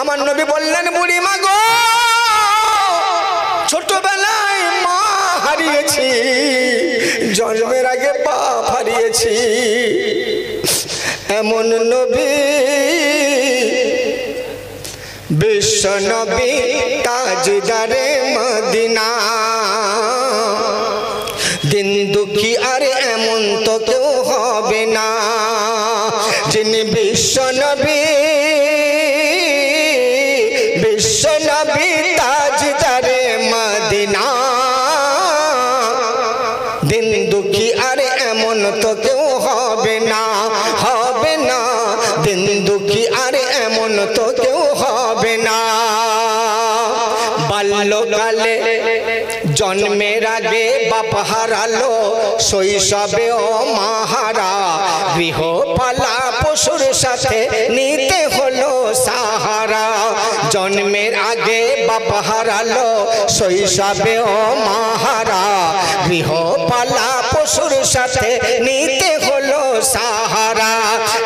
আমার নবী বললেন বুড়ি মা গো, ছোটবেলায় মা হারিয়েছি, জন্মের আগে বাপ হারিয়েছি। এমন নবী বিশ্ব নবী তাজদারে মদিনা, দিন দুঃখী আর এমন তো কেউ হবে না। যিনি বিশ্ব নবী, বিশ্ব নবী তাজদারে মদিনা, দিন দুঃখী আর এমন তো কেউ হবে না, হবে না, দিন দুঃখী আর এমন তো কেউ হবে না। বাল্যকালে জন্মের আগে বাপ হারালো, শৈশবে ও মাহারা, গৃহপালা পশুর সাথে নিতে হলো সাহারা। জন্মের আগে বাপ হারালো, শৈশবে ও মাহারা, গৃহপালা পশুর সাথে নিতে হলো সাহারা।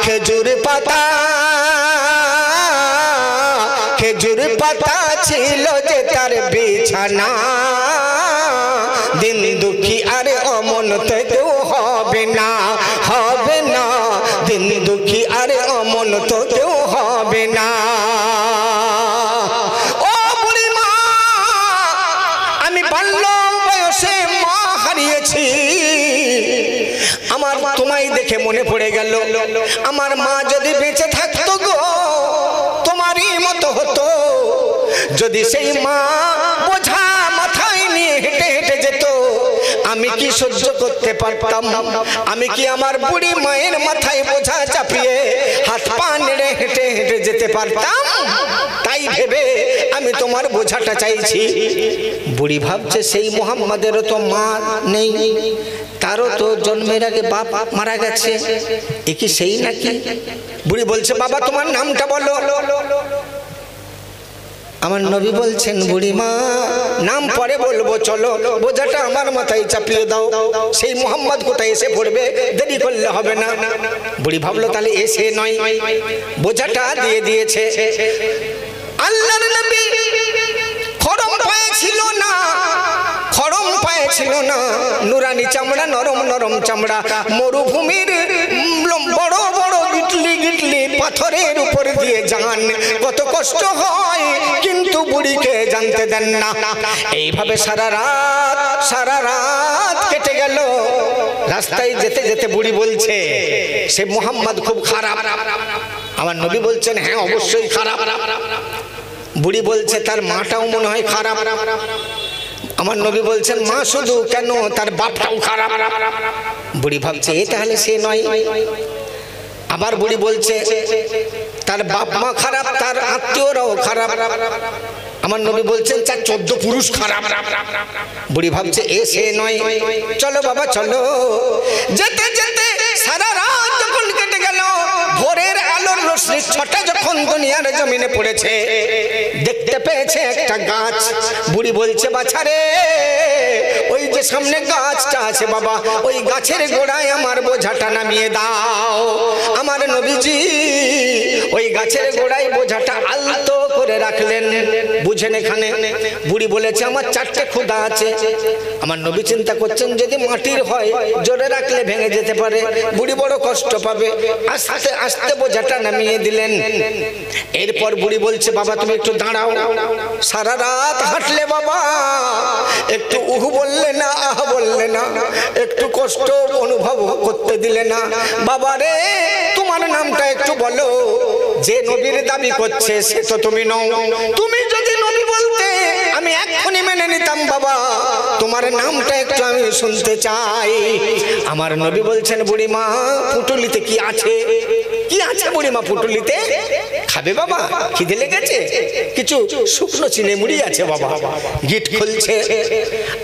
খেজুর পাতা, খেজুর পাতা ছিল যে তার বিছানা, দিন দুঃখী আর অমন তো কেউ হবে না, হবে না, দিন দুঃখী আর অমন তো কেউ হবে না। ও বুড়ি মা, আমি বাল্য বয়সে মা হারিয়েছি, আমার তোমায় দেখে মনে পড়ে গেল, আমার মা যদি বেঁচে থাকতো গো, তোমারই মতো হতো। যদি সেই মা বোঝা মাথায় নিয়ে হেঁটে হেঁটে যেত, আমি কি সহ্য করতে পারতাম? আমি কি আমার বুড়ি মায়ের মাথায় বোঝা চাপিয়ে হাত পা নেড়ে হেঁটে হেঁটে যেতে পারতাম? তাই ভেবে আমি তোমার বোঝাটা চাইছি। বুড়ি ভাবছে সেই মুহাম্মাদেরও তো মা নেই, তারও তো জন্মের আগে বাপ মারা গেছে, এ কি সেই নাকি? বুড়ি বলছে বাবা তোমার নামটা বলো। আমার নবী বলছেন বুড়িমা নাম পরে বলবো, চলো বোঝাটা আমার মাথায় চাপিয়ে দাও, সেই মুহাম্মদ কোথায় এসে পড়বে, দেরি করলে হবে না। বুড়ি ভাবলো তাহলে এসে নয়, বোঝাটা দিয়ে দিয়েছে। আল্লাহর নবী খড়ম পায়ে ছিল না, খড়ম পায়ে ছিল না, নুরানি চামড়া, নরম নরম চামড়া, মরুভূমির বড় বড় গিটলি গিটলি পাথরের উপর দিয়ে যান, কত কষ্ট হয় কিন্তু বুড়িকে জানতে দেন না। এইভাবে সারা রাত কেটে গেল। রাস্তায় যেতে যেতে বুড়ি বলছে সে মুহাম্মদ খুব খারাপ। আমার নবী বলছেন হ্যাঁ অবশ্যই খারাপ। বুড়ি বলছে তার মাটাও মনে হয় খারাপ। আমার নবী বলছেন মা শুধু কেন, তার বাপটাও খারাপ। বুড়ি ভাবছে এ তাহলে সে নয়। আবার বুড়ি বলছে তার বাপ মা খারাপ, তার আত্মীয়রাও খারাপ। আমার নবী বলছেন 14 পুরুষ খারাপ। বুড়ি ভাবছে এ সে নয়, চলো বাবা চলো। যেতে যেতে সারা রাত যখন কেটে গেল, ভোরের আলোর রশ্মির ছটা যখন দুনিয়ার জমিনে পড়েছে, দেখতে পেয়েছে একটা গাছ। বুড়ি বলছে বাছারে ওই যে সামনে গাছটা আছে বাবা, ওই গাছের গোড়ায় আমার বোঝাটা নামিয়ে দাও। আমার নবীজি ওই গাছের গোড়ায় বোঝাটা আলতো করে রাখলেন। বুঝেন এখানে বুড়ি বলেছে আমার 4টে ক্ষুধা আছে। আমার নবী চিন্তা করছেন যদি মাটির হয় জোরে রাখলে ভেঙে যেতে পারে, বুড়ি বড় কষ্ট পাবে। আস্তে আস্তে বোঝাটা নামিয়ে দিলেন। এরপর বুড়ি বলছে বাবা তুমি একটু দাঁড়াও, সারা রাত হাঁটলে বাবা, একটু উহু বললে না, আহ বললে না, একটু কষ্ট অনুভব করতে দিলে না। বাবা রে তোমার নামটা একটু বলো, যে নবীর দাবি করছে সে তো তুমি নও। তুমি যদি নবী বলতে আমি এক্ষুনি মেনে নিতাম বাবা, তোমার নামটা একটু আমি শুনতে চাই। আমার নবী বলছেন বুড়িমা পুটুলিতে কি আছে? কি আছে বুড়িমা পুটুলিতে? খাবে বাবা? খিদে লেগেছে? কিছু শুকনো চিনে মুড়ি আছে বাবা। গিট খুলছে।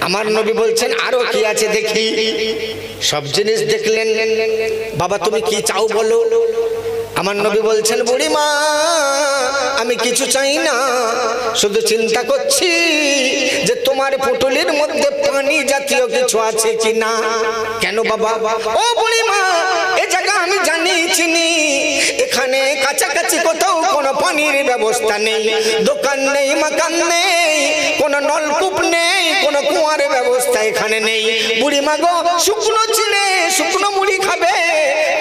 আমার নবী বলছেন আরো কি আছে দেখি। সব জিনিস দেখলেন। বাবা তুমি কি চাও বলো। আমার নবী বলছেন বুড়িমা আমি কিছু চাই না, শুধু চিন্তা করছি যে তোমার পুটুলির মধ্যে পানি জাতীয় কিছু আছে কিনা। কেন বাবা? ও বুড়িমা এ জায়গা আমি জানি চিনি, এখানে কাছাকাছি কোথাও কোনো পানির ব্যবস্থা নেই, দোকান নেই, মাকান নেই, কোনো নলকূপ নেই, কোনো কুয়ার ব্যবস্থা এখানে নেই। বুড়িমা গো শুকনো চিনে শুকনো মুড়ি খাবে,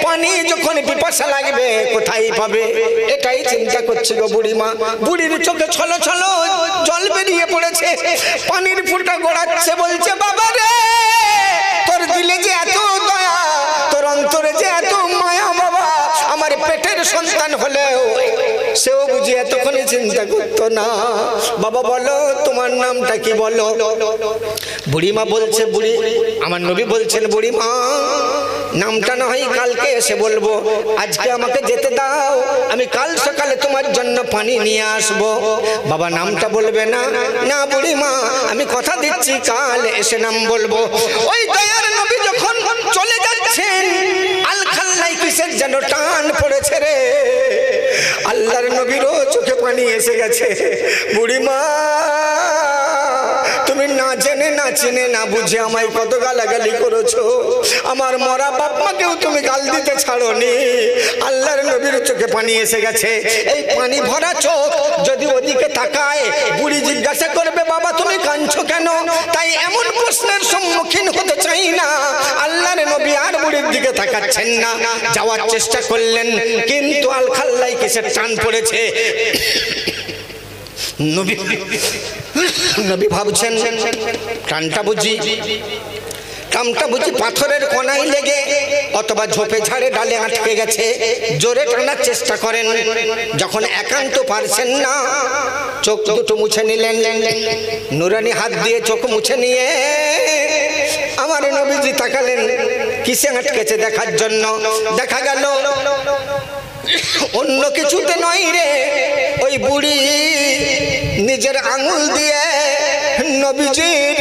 পানি যখন পিপাসা লাগবে কোথায় পাবে? এটাই চিন্তা করছিল বুড়িমা। বুড়ির চোখে ছলো ছলো জল বেরিয়ে পড়েছে, পানির ফুটা গড়াচ্ছে। বলছে বাবা রে তোর দিলে যে এত দয়া, তোর অন্তরে যে এত মায়া বাবা, আমার পেটের সন্তান হলেও সেও বুঝি এতক্ষণে চিন্তা করতো না। বাবা বলো তোমার নামটা কি বলো। বুড়িমা বলছে বুড়ি আমার নবী বলছেন বুড়িমা নামটা না হয় কালকে এসে বলবো, আজকে আমাকে যেতে দাও, আমি কাল সকালে তোমার জন্য পানি নিয়ে আসবো। বাবা নামটা বলবে না? না বুড়িমা আমি কথা দিচ্ছি কাল এসে নাম বলবো। ওই দয়ার নবী যখন চলে যাচ্ছেন, আল খাল্লাই কিসের যেন টান পড়েছে রে। আল্লাহর নবীরও চোখে পানি এসে গেছে। বুড়িমা তুমি না জেনে না চিনে না বুঝে আমায় কত গালাগালি করেছো, আমার মরা বাপ মাকেও তুমি গাল দিতে ছাড়োনি। আল্লাহর নবীর চোখে পানি এসে গেছে। এই পানি ভরা চোখ যদি ওদিকে তাকায়, বুড়ি জিজ্ঞাসা করবে বাবা তুমি কাঁদছো কেন? তাই এমন প্রশ্নের সম্মুখীন হতে চাই না। আল্লাহর নবী আর বুড়ির দিকে তাকাচ্ছেন না। যাওয়ার চেষ্টা করলেন কিন্তু আল খাল্লাই কিসের টান পড়েছে। নবী ভাবছেন টানটা বুঝি পাথরের কোনায় লেগে অথবা ঝোপে ঝাড়ে ডালে আটকে গেছে। জোরে টানার চেষ্টা করেন, যখন একান্ত পারছেন না চোখ দুটো মুছে নিলেন। নুরানি হাত দিয়ে চোখ মুছে নিয়ে আমার নবীজি তাকালেন কিসে আটকেছে দেখার জন্য। দেখা গেল অন্য কিছুতে নয় রে, ওই বুড়ি নিজের আঙুল দিয়ে নবীজির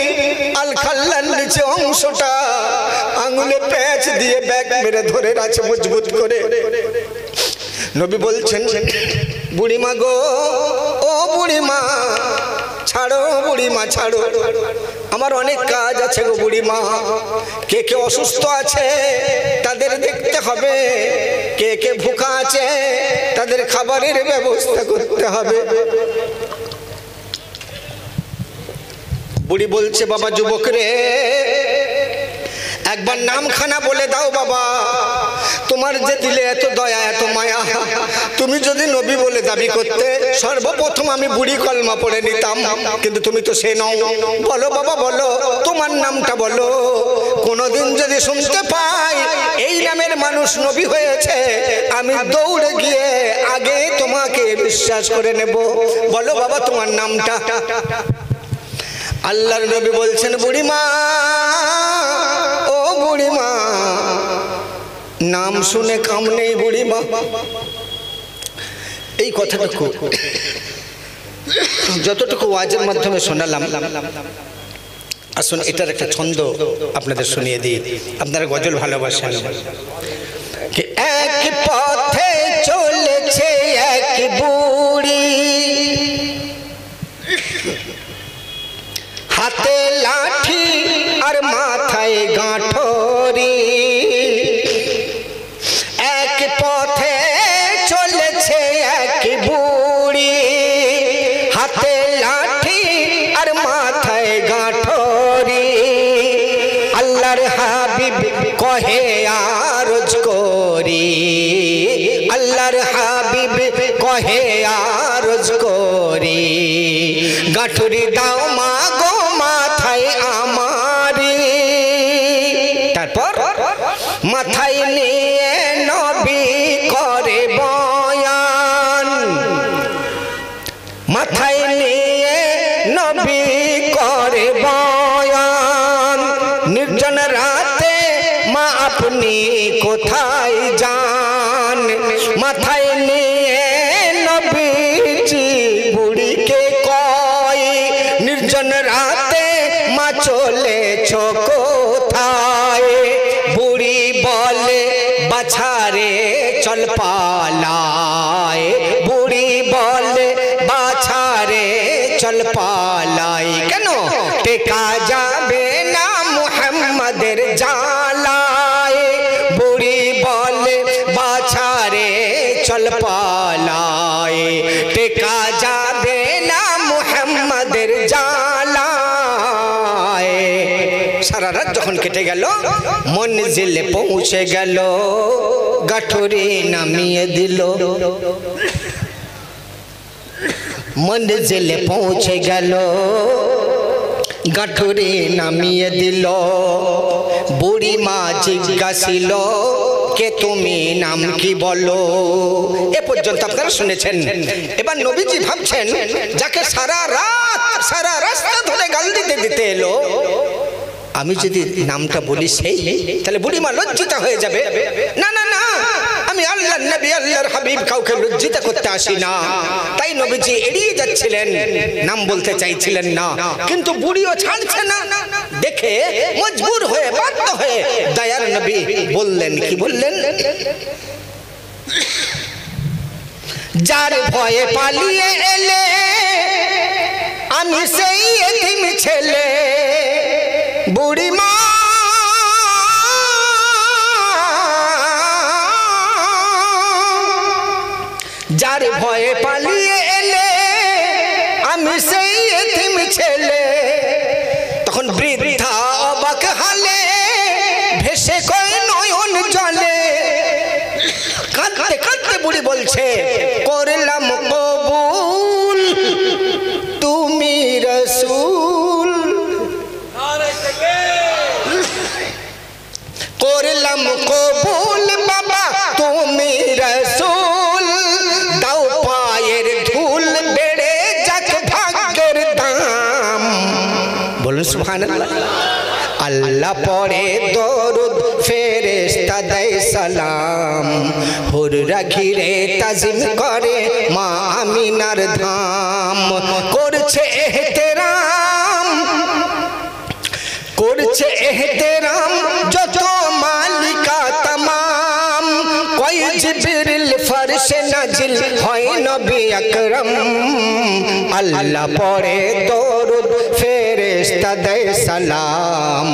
আলখাল্লার নিচে অংশটা আঙুলে প্যাঁচ দিয়ে ব্যাগ মেরে ধরে আছে মজবুত করে। নবী বলছেন, বুড়িমা গো, ও বুড়িমা ছাড়ো, বুড়িমা ছাড়ো, আমার অনেক কাজ আছে গো বুড়িমা। কে কে অসুস্থ আছে তাদের দেখতে হবে, কে কে ভুকা আছে তাদের খাবারের ব্যবস্থা করতে হবে। বুড়ি বলছে, বাবা যুবক রে, একবার নামখানা বলে দাও বাবা, তোমার যে দিলে এত দয়া এত মায়া, তুমি যদি নবী বলে দাবি করতে সর্বপ্রথম আমি বুড়ি কলমা পড়ে নিতাম, কিন্তু তুমি তো সে নও। বলো বাবা বলো, তোমার নামটা বলো, কোনোদিন যদি শুনতে পাই এই নামের মানুষ নবী হয়েছে, আমি দৌড়ে গিয়ে আগে তোমাকে বিশ্বাস করে নেব। বলো বাবা তোমার নামটা। আল্লাহর নবী বলছেন, বুড়িমা, ও বুড়িমা, নাম শুনে কাম নেই বুড়িমা। এই কথাটুকু যতটুকু ওয়াজের মাধ্যমে শোনালাম, আসুন এটার একটা ছন্দ আপনাদের শুনিয়ে দিই। আপনারা গজল ভালোবাসেন। এক পথে চলেছে এক বুড়ি, হাতে লাঠি আর মাথায় গাঁঠরি। এক পথে চলেছে এক বুড়ি, হাতে লাঠি আর মাথায় গাঁঠরি। আল্লাহর হাবিব কহে আরজ করি, আল্লাহর হাবিব কহে আরজ করি, গাঁঠরি দাও মা গো মাথায় আমারি। তারপর মাথায় নিয়ে নবী করে বয়ান, মাথায় নিয়ে নবী করে বয়ান। নির্জন রাতে মা আপনি কোথায় যান, মাথায় নিয়ে নবীজি বুড়িকে কয়, নির্জন রাতে মা চলেছ কোথায়। বুড়ি বলে বাছারে চল পালায়, বুড়ি বলে বাছারে চল পালাই। কেন টেকা যাবে না মুহাম্মাদের জালায়। বুড়ি বলে বাছারে চল পালাই, টেকা যাবে না মুহাম্মাদের জালায়। সারা রাত যখন কেটে গেল, মঞ্জিলে পৌঁছে গেল, গাঠরি নামিয়ে দিল। মঞ্জিলে পৌঁছে গেল, গাঠরি নামিয়ে দিল। বুড়ি মা জিজ্ঞাসিল, কে তুমি, নাম কি বলো। এ পর্যন্ত আপনারা শুনেছেন। এবার নবীজি ভাবছেন, যাকে সারা রাস্তা ধরে গাল দিতে দিতে এলো, আমি যদি নামটা বলি সেই, তাহলে বুড়িমা লজ্জিত হয়ে যাবে। না না না, আমি আল্লাহর নবী আল্লাহর হাবিব, কাউকে লজ্জিত করতে আসি না। তাই নবীজি এড়িয়ে যাচ্ছিলেন, নাম বলতে চাইছিলেন না। কিন্তু বুড়িও ছাড়ছে না দেখে মজবুর হয়ে, বাধ্য হয়ে দয়ার নবী বললেন, কি বললেন, যার ভয়ে পালিয়ে এলে আমি সেই এতিম ছেলে। বুড়িমা যার ভয়ে পালিয়ে এলে আমি সেই এতিম ছেলে। তখন বৃদ্ধা অবাক হালে ভেসে কয় নয়ন জলে। কাঁদতে কাঁদতে বুড়ি বলছে, করলাম কবুল তুমি রাসূল, করলাম কবুল বাবা তুমি রাসূল। দাও পায়ের ধুল বেড়ে যাক ভাগ্যের দাম। বলুন সুবহানাল্লাহ। আল্লাহ পড়ে দরুদ ফেরেশতা দেয় সালাম হুররা ঘিরে তাজিম করে মা আমিনার ধাম করছে এহতেরাম যত মালিকা তামাম কই জিবরিল ফরশে নাজিল হয় নবী আকরাম আল্লাহ পড়ে দরুদ ফেরেশতা দেয় সালাম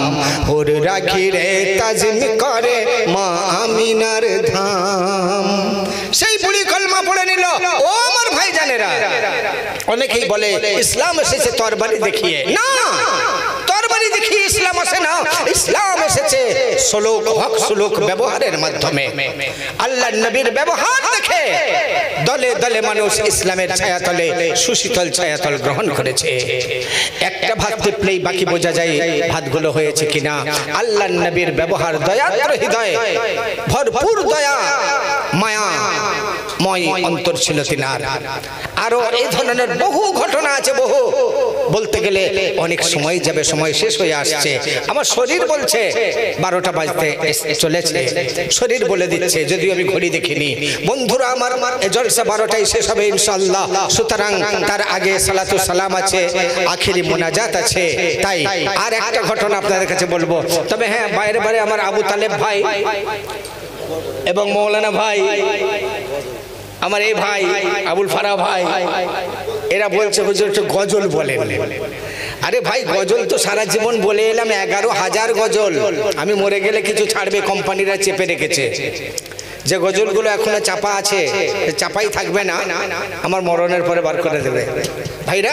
হুররা ঘিরে তাজিম করে মা আমিনার ধাম সেই বুড়ি কলমা পড়ে নিল ও আমার ভাইজানেরা অনেকেই বলে ইসলাম এসেছে তরবারি দেখিয়ে না তরবারি দেখিয়ে ইসলাম আসে না ইসলাম এসেছে সলুক হক সুলুক ব্যবহারের মাধ্যমে আল্লাহর নবীর ব্যবহার দেখে দলে দলে মানুষ ইসলামের ছায়াতলে সুশীতল ছায়াতল গ্রহণ করেছে একটা ভাত টিপলেই বাকি বোঝা যায় ভাতগুলো হয়েছে কিনা আল্লাহর নবীর ব্যবহার দয়াদ্র হৃদয় ভরপুর দয়া মায়া ময় অন্তর ছিল তিনার আরো এই ধরনের বহু ঘটনা আছে বহু বলতে গেলে অনেক সময় যাবে সময় শেষ হয়ে আসছে আমার শরীর বলছে 12টা বাজতে চলেছে শরীর বলে দিচ্ছে যদিও আমি ঘড়ি দেখিনি বন্ধুরা আমার জলসা 12টায় শেষ হবে ইনশাআল্লাহ সুতরাং তার আগে সালাতু সালাম আছে আখিরি মুনাজাত আছে তাই আর একটা ঘটনা আপনাদের কাছে বলবো তবে হ্যাঁ বাইরে বাইরে আমার আবু তালেব ভাই এবং মৌলানা ভাই আমার এই ভাই আবুল ফারা ভাই এরা বলছে হুজুর একটু গজল বলেন আরে ভাই গজল তো সারা জীবন বলে এলাম 11,000 গজল আমি মরে গেলে কিছু ছাড়বে কোম্পানিরা চেপে রেখেছে যে গজলগুলো এখনো চাপা আছে চাপাই থাকবে না আমার মরণের পরে বার করে দেবে ভাইরা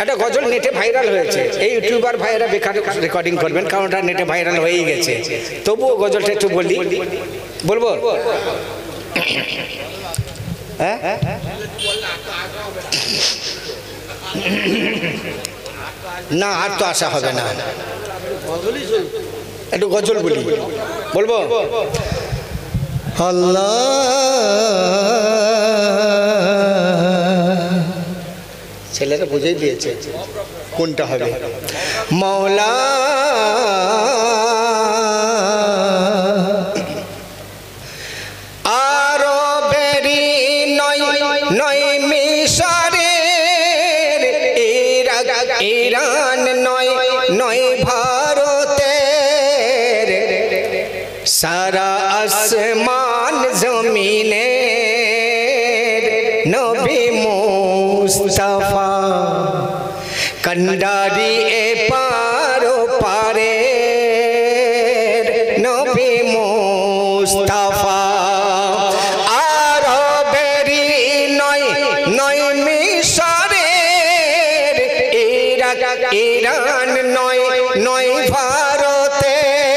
একটা গজল নেটে ভাইরাল হয়েছে এই ইউটিউবার ভাইরা বেকার রেকর্ডিং করবেন কারণ ওটা নেটে ভাইরাল হয়েই গেছে তবুও গজলটা একটু বলবো না আর তো আশা হবে না একটু গজল বলবো আল্লাহ ছেলেরা বুঝেই দিয়েছে কোনটা হবে মৌলা নয় মিশরের ইরান নয় ভারতের সারা আসমান জমিনে নবী মুস্তাফা কন্ডারি এ পারো পারে নবী মুস্তাফা ইরান নয় ভারতের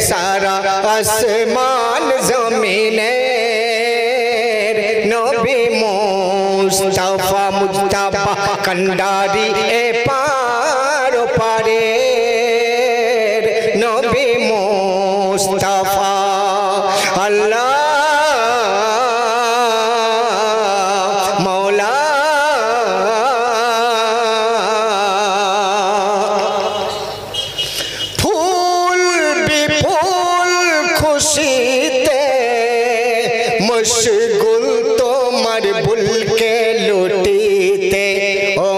সারা আসমান জমিনে নবী মুস্তাফা মুজতাবা কন্ডারি এ পার পারে নবী মুস্তাফা আল্লাহ मशगुल তোমার বুলকে লুটিতে ও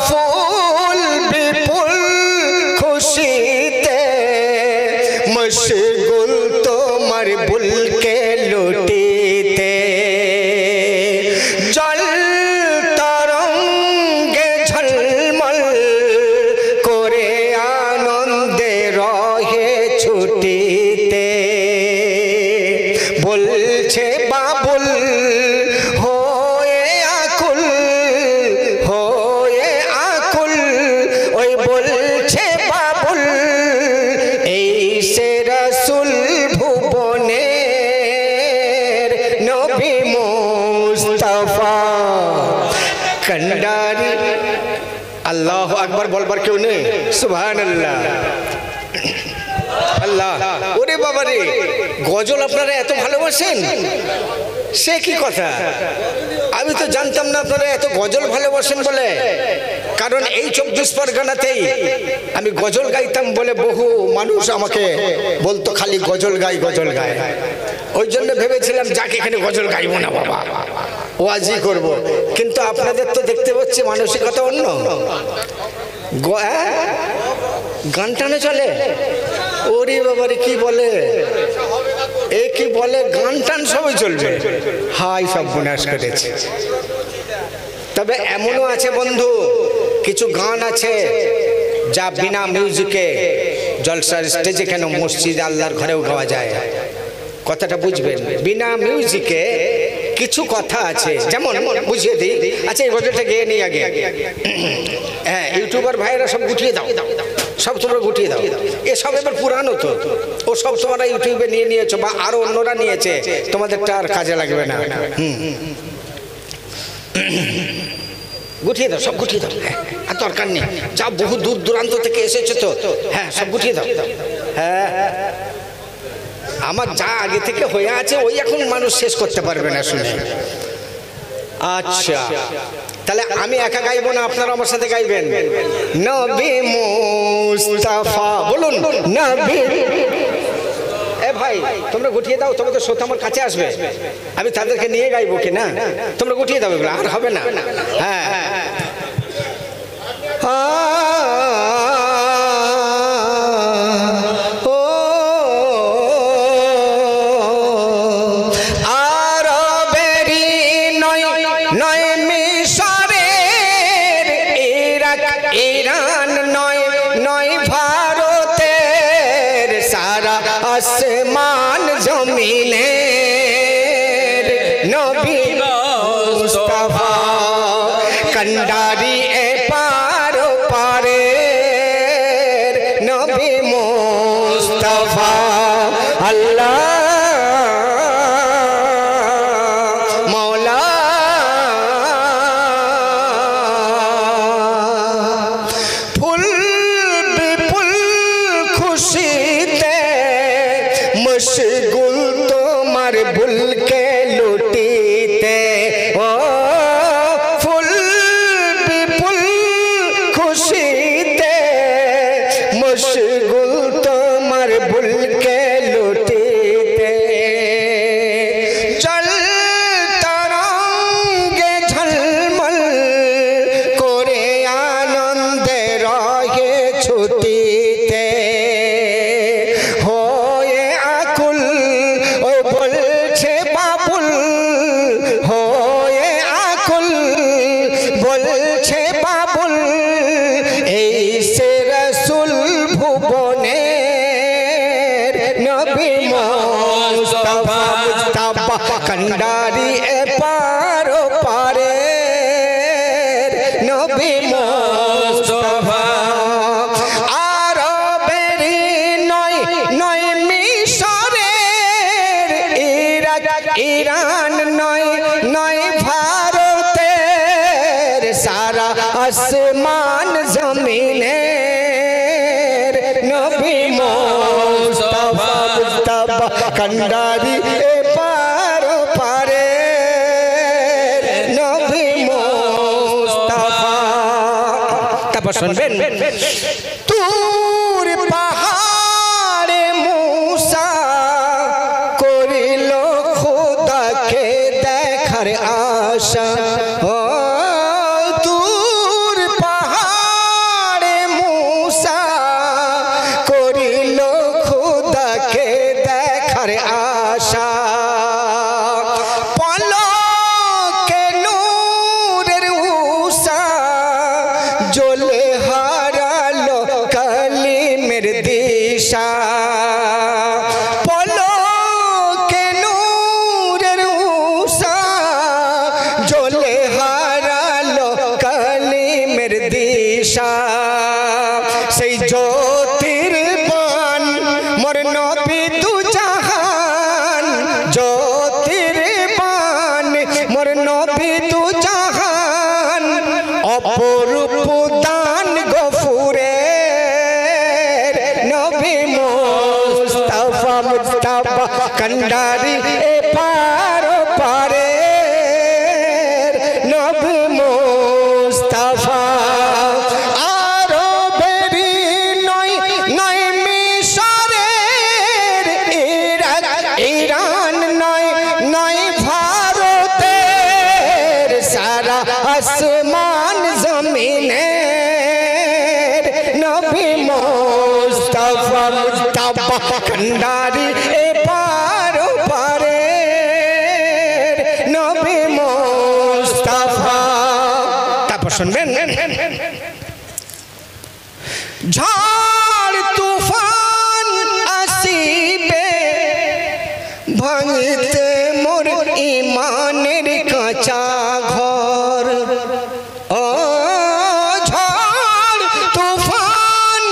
ফুল বিপুল খুশিতে মশগুল তোমার বুলকে লুটিতে জল তরঙ্গে ঝলমল করে আনন্দে রহে ছুটিতে বলছে বাবুল হয়ে আকুল ওই বলছে বাবুল এই সে রাসূল ভুবনের নবী মুস্তাফা কন্ডারি আল্লাহু আকবার বলবার কেউ নেই সুবহানাল্লাহ আল্লাহ ওরে বাবা রে গজল আপনারা এত ভালোবাসেন সে কি কথা আমি তো জানতাম না আপনারা এত গজল ভালোবাসেন বলে কারণ এই 24 পরগনাতেই আমি গজল গাইতাম বলে বহু মানুষ আমাকে বলতো খালি গজল গাই গজল গায়। ওই জন্য ভেবেছিলাম যাকে এখানে গজল গাইবো না বাবা, ওয়াজি করব। কিন্তু আপনাদের তো দেখতে পাচ্ছি মানসিকতা অন্য, গান টানে চলে। ওরে বাবারে কি বলে, এ কি বলে, গান টান সবই চলবে। হাই সব বিনাশ করেছে। তবে এমনও আছে বন্ধু, কিছু গান আছে যা বিনা মিউজিকে জলসার স্টেজে কেন মসজিদ আল্লাহর ঘরেও গাওয়া যায়। কথাটা বুঝবেন, বিনা মিউজিকে কিছু কথা আছে, যেমন বুঝিয়ে দিই। আচ্ছা এই গজলটা গেয়ে নিই আগে। হ্যাঁ, ইউটিউবার ভাইয়েরা সব গুটিয়ে দাও, সব তোমরা গুটিয়ে দাও। এসব এবার পুরানো তো, ও সব তোমরা ইউটিউবে নিয়ে নিয়েছো বা আরো অন্যরা নিয়েছে, তোমাদেরটা আর কাজে লাগবে না। গুটিয়ে দাও, সব গুটিয়ে দাও, আর দরকার নেই। যা বহু দূর দূরান্ত থেকে এসেছে তো, হ্যাঁ সব গুটিয়ে দাও। হ্যাঁ, আমার যা আগে থেকে হয়ে আছে ওই এখন মানুষ শেষ করতে পারবে না শুনে। আচ্ছা তাহলে আমি একা গাইবো না, আপনারা আমার সাথে গাইবেন। নবী মুস্তাফা বলুন, নবী। এ ভাই তোমরা গুটিয়ে দাও, তবে তো শ্রোতা আমার কাছে আসবে, আমি তাদেরকে নিয়ে গাইবো কি না। তোমরা গুটিয়ে দাও, এগুলো আর হবে না। হ্যাঁ আসমান জমিনে নবী মুস্তাফা কন্ডারি এ পার পারে নবী মুস্তাফা আল্লাহ মৌলা ফুল বিপুল খুশিতে মশগুল তোমার ভুলকে লুটিতে। ও ফুল বিপুল খুশিতে মশগুল তোমার ভুলকে লুটিতে। চল তরঙ্গে ঝলমল করে আনন্দে রহে ছুটিতে। কন্ডারি এ পার পারে নবী মুস্তাফা আরবেরি নয় নয় মিশরের ইরাক ইরান নয় নয় ভারতের সারা আসমান জমিনের নবী মুস্তাফা মুস্তাফা কন্ডারি এ পার পারে নবী মুস্তাফা। তারপর শুনবেন, তুর পাহাড়ে মুসা করিল খোদাকে দেখার আশা। ও তুর পাহাড়ে মুসা করিল খোদাকে দেখার আশা। পলকে নূরের উষা জ্বলে হারালো কালিমের দিশা। পলকে নূরের উষা জ্বলে হারালো কালিমের দিশা। সেই জ্যোতির বান মোর নবী দু জাহান, জ্যোতির বান মোর নবী দু জাহান। অপরূপ দান গফুরের নবী মুস্তাফা মুস্তাফা কন্ডারি এ পার পারে নবী মুস্তাফা। নবী মুস্তাফা মুস্তাফা কান্ডারি এ পার পারে নবী মুস্তাফা। তারপর শুনবেন ঝড় তুফান আসিবে ভাঙিতে মোর ইমানের কাঁচা ঘর। ও ঝড় তুফান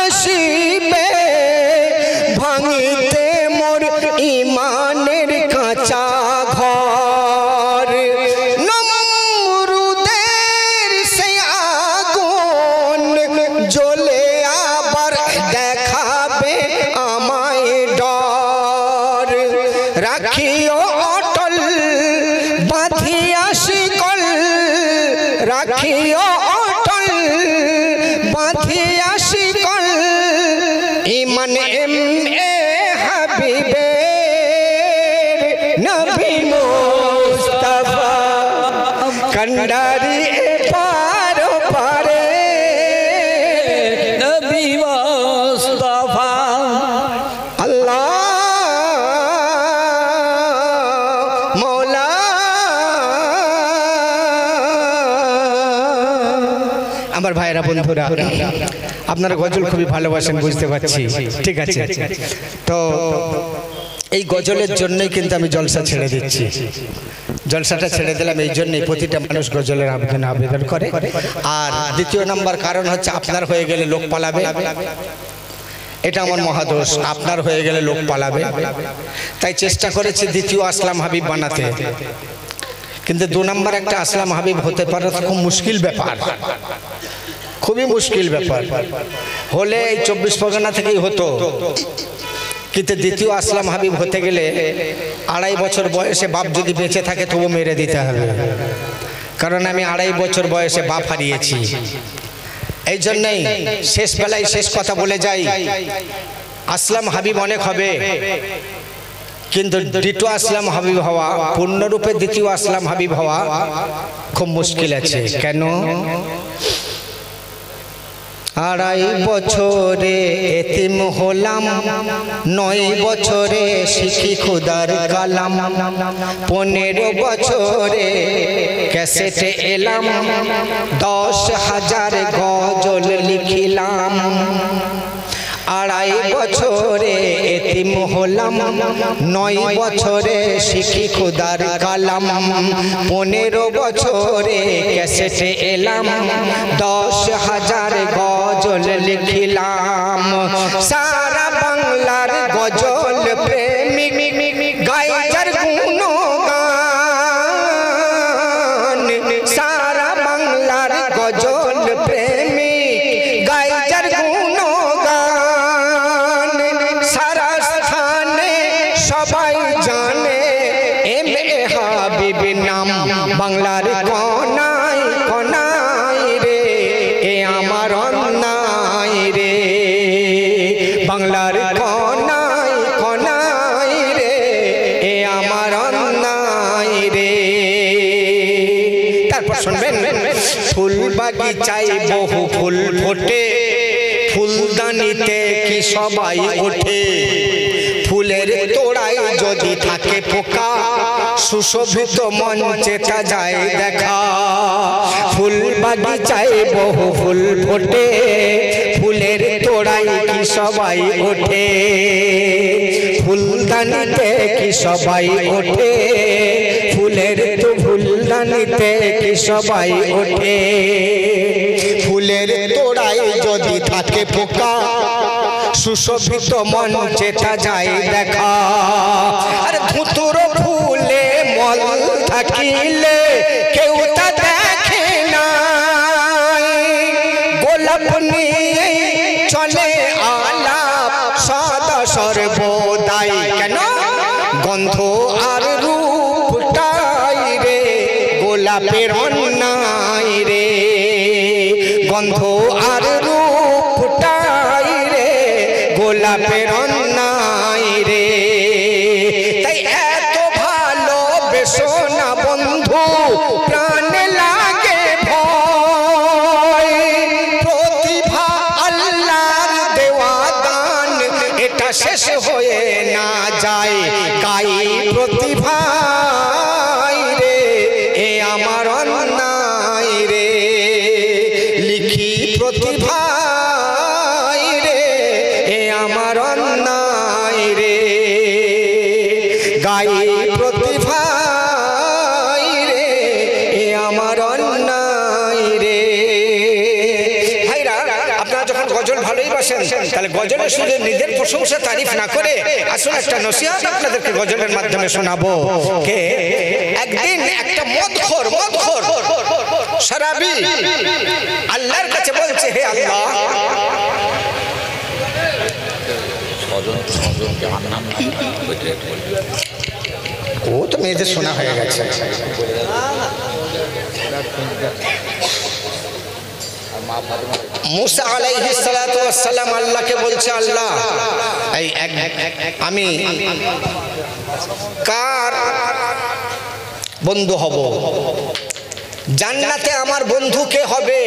আসিবে ভাঙিতে মোর ইমানের কাঁচা ঘর। নমরুদের সে আগুন জ্বলে আবার দেখাবে আমায় ডর। রাখিও অটল বাঁধিয়া শিকল, রাখিও অটল বাঁধিয়া শিকল ইমান এম এ হাবিবের নবী মুস্তাফা কান্ডারি এ পার পারে নবী মুস্তাফা। আল্লাহ মৌলা আমার ভাইরা বন্ধুরা, আপনারা গজল খুবই ভালোবাসেন বুঝতে পারছি, ঠিক আছে। তো এই গজলের জন্যই কিন্তু আমি জলসা ছেড়ে দিচ্ছি। জলসাটা ছেড়ে দিলাম এই জন্যই, প্রতিটা মানুষ গজলের আবেদন করে। আর দ্বিতীয় নাম্বার কারণ হচ্ছে আপনার হয়ে গেলে লোক পালাবে, এটা আমার মহাদোষ। আপনার হয়ে গেলে লোক পালাবে, তাই চেষ্টা করেছি দ্বিতীয় আসলাম হাবিব বানাতে। কিন্তু 2 নাম্বার একটা আসলাম হাবিব হতে পারে খুব মুশকিল ব্যাপার, খুবই মুশকিল ব্যাপার। হলে এই 24 পরগনা থেকেই হতো, কিন্তু দ্বিতীয় আসলাম হাবিব হতে গেলে 2.5 বছর বয়সে বাপ যদি বেঁচে থাকে তবু মেরে দিতে হবে, কারণ আমি 2.5 বছর বয়সে বাপ হারিয়েছি। এই জন্যই শেষ বেলায় শেষ কথা বলে যাই, আসলাম হাবিব অনেক হবে, কিন্তু দ্বিতীয় আসলাম হাবিব হওয়া, পূর্ণরূপে দ্বিতীয় আসলাম হাবিব হওয়া খুব মুশকিল আছে। কেন? 2.5 বছরে এতিম হলাম, 9 বছরে শিখি খুদার কালাম, 15 বছরে ক্যাসেটে এলাম, 10,000 গজল লিখিলাম। 2.5 বছরে এতিম হলাম, 9 বছরে শিখি খুদার কালাম, 15 বছরে ক্যাসেটে এলাম, 10,000 গজল লিখিলাম। সারা বাংলার গজল প্রেমিক গায় যার গুণগান, সারা বাংলার গজল প্রেমিক গায় যার গুণগান। সারা স্থানে সবাই জানে এম এ হাবিব নাম, বাংলার কোনায় কোনায় রে এ আমার অন্যায় রে, বাংলার কোনায় কোনায় রে এ আমার অন্যায় রে। তারপর শুনবেন ফুল বাগিচায় বহু ফুল ফোটে, ফুলদানিতে কি সবাই ওঠে, ফুলের তোড়ায় যদি থাকে পোকা, সুশোভিত মঞ্চে তা যায় দেখা। ফুল বাগিচায় বহু ফুল ফোটে, ফুলের তোড়ায় কি সবাই ওঠে, ফুলদানিতে কি সবাই ওঠে, ফুলের তো ফুলদানিতে কি সবাই ওঠে। ফুলের তোড়ায় যদি থাকে পোকা, সুশোভিত মঞ্চে তা যায় দেখা। আর ধুতুর ফুলে মল থাকিলে কেউ তা দেখে না, গোলাপ নিয়ে চলে আলাপ সদা সর্বদাই। কেন? গন্ধ আর রূপটাই রে গোলাপের অন্যায় রে, গন্ধ আর রূপটাই রে গোলাপের অন্যায় রে। তাই এত ভালোবেসো না বন্ধু, প্রাণে লাগে ভয়, প্রতিভা আল্লাহ শেষ হয়ে না যায় গাই প্রতিভায় রে এ আমার অন্যায় রে লিখি প্রতিভায় রে এ আমার অন্যায় রে গাই প্রতিভায় রে এ আমার অন্যায় রে। ভাইরা আপনারা যখন গজল ভালোই বাসেন তাহলে গজলের শুধু নিজের প্রশংসা তারিফ না করে আসলে একটা নসিহত আপনাদেরকে গজলের মাধ্যমে শোনাবো। কে একদিন একটা মদখোর শরাবী আল্লাহর কাছে বলছে হে আল্লাহ ও তো মেয়েদের শোনা হয়ে গেছে। মুসা আলাইহিস সালাতু ওয়াস সালাম আল্লাহকে বলছে আল্লাহ আমি কার বন্ধু হব? জান্নাতে আমার বন্ধু কে হবে?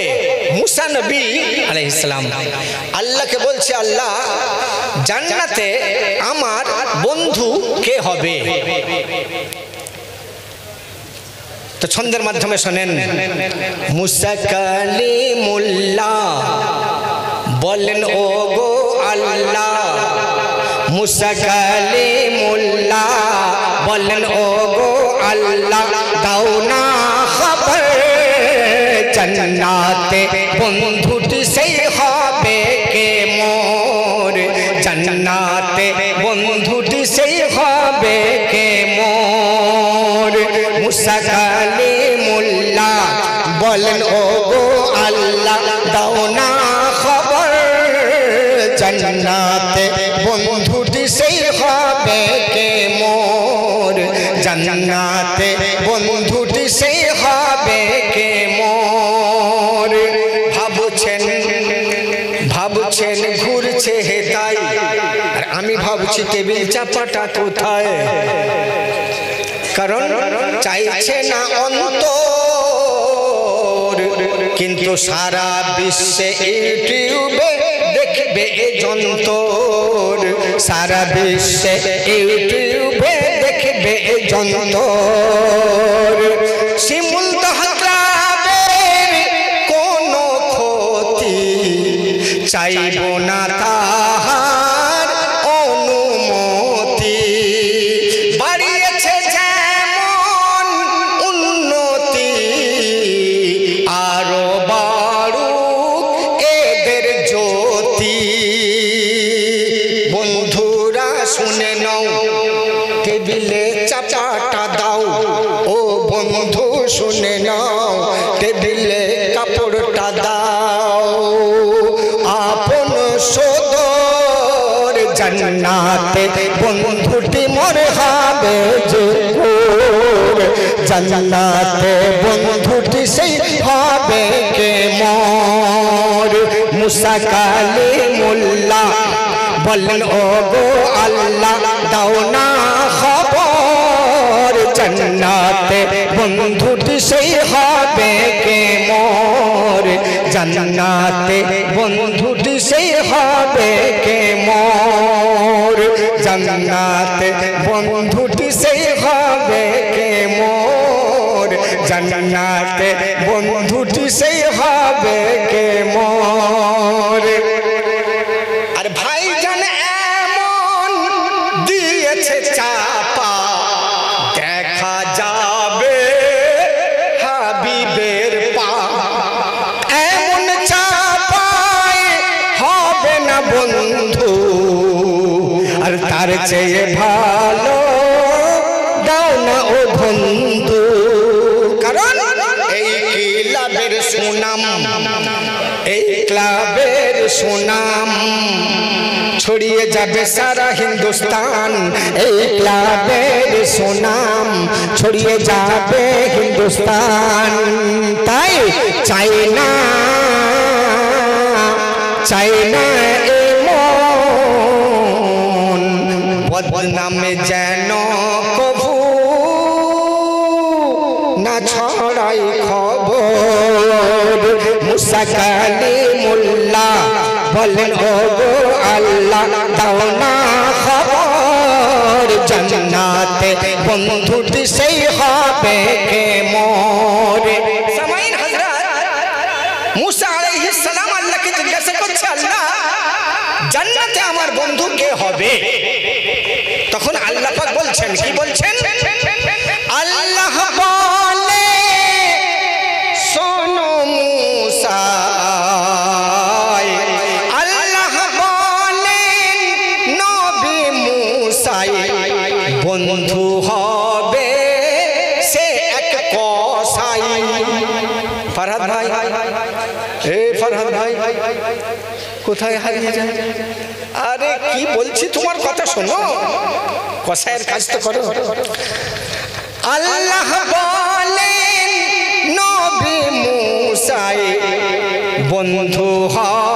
মুসা নবী আলাইহিস সালাম আল্লাহকে বলছে আল্লাহ জান্নাতে আমার বন্ধু কে হবে? তো ছন্দের মাধ্যমে শোনেন। মুসা কালিমুল্লাহ বলেন ও গো আল্লাহ মুসা কালিমুল্লাহ বলেন ও গো আল্লাহ দাও না খবর জান্নাতে বন্ধুটি সেই হবে কে মোর জান্নাতে বন্ধুটি সেই হবে কে মোর মুসা কালিমুল্লাহ বলেন ও গো আল্লাহ দাও না খবর জান্নাতে বন্ধুটি সেই হবে কে মোর জান্নাতে বন্ধুটি সেই হবে কে মোর। ভাবছেন ঘুরছে হে তাই আর আমি ভাবছি টেবিল চাপাটা কোথায়, কারণ চাইছে না অন্তর কিন্তু সারা বিশ্বে ইউটিউবে দেখবে এ যন্তর সারা বিশ্বে ইউটিউবে দেখবে এ যন্তর শিমুল দহরাবের কোনো ক্ষতি চাইব না তাহার অনুমতি বাড়িয়েছে যেমন উন্নতি আরো বাড়ুক এদের জ্যোতি। বন্ধুরা শুনে নাও টেবিলে চাপাটা দাও ও বন্ধু শুনে নাও টেবিলে কাপড়টা দাও আপন সদর জান্নাতে বন্ধুটি মোর হবে যে জান্নাতে বন্ধুটি সেই হবে কে মোর। মুসা কালিমুল্লাহ বলেন ও গো আল্লাহ দাও না খবর জান্নাতে বন্ধুটি সেই হবে কে মোর জান্নাতে বন্ধুটি সেই হবে কে মোর জান্নাতে বন্ধুটি সেই হবে কে মোর জান্নাতে বন্ধুটি সেই হবে কে মোর। আর ভাইজান এমন দিয়েছে চাপা দেখা যাবে হাবিবের পা এমন চাপায় হবে না বন্ধু আর তার চেয়ে ভালো দাও না ও বন্ধু, কারণ এই ক্লাবের সুনাম এই ক্লাবের সুনাম ছড়িয়ে যাবে সারা হিন্দুস্তান এই ক্লাবের সুনাম ছড়িয়ে যাবে হিন্দুস্তান। তাই চাই না এমন বদনামে যেন কভু না ছড়াই খবর। মুসা কালিমুল্লাহ বলেন ও গো আল্লাহ দাও না খবর জান্নাতে বন্ধুটি সেই হবে কে মোরে। সামাইন হযরত মুসা আলাইহিস সালাম আল্লাহকে জিজ্ঞাসা করছে, আল্লাহ জান্নাতে আমার বন্ধু কে হবে? তখন আল্লাহ পাক বলছেন, কি বলছেন? আল্লাহ বলে শোনো মুসা, আল্লাহ বলেন নবী মুসা বন্ধু হবে সে এক কসাই। ফরহাদ ভাই, এ ফরহাদ ভাই কোথায় হারিয়ে যায়? আরে কি বলছি তোমার কথা শোনো, কসাইয়ের কাজ তো করো। আল্লাহ বলেন নবী মুসা বন্ধু হয়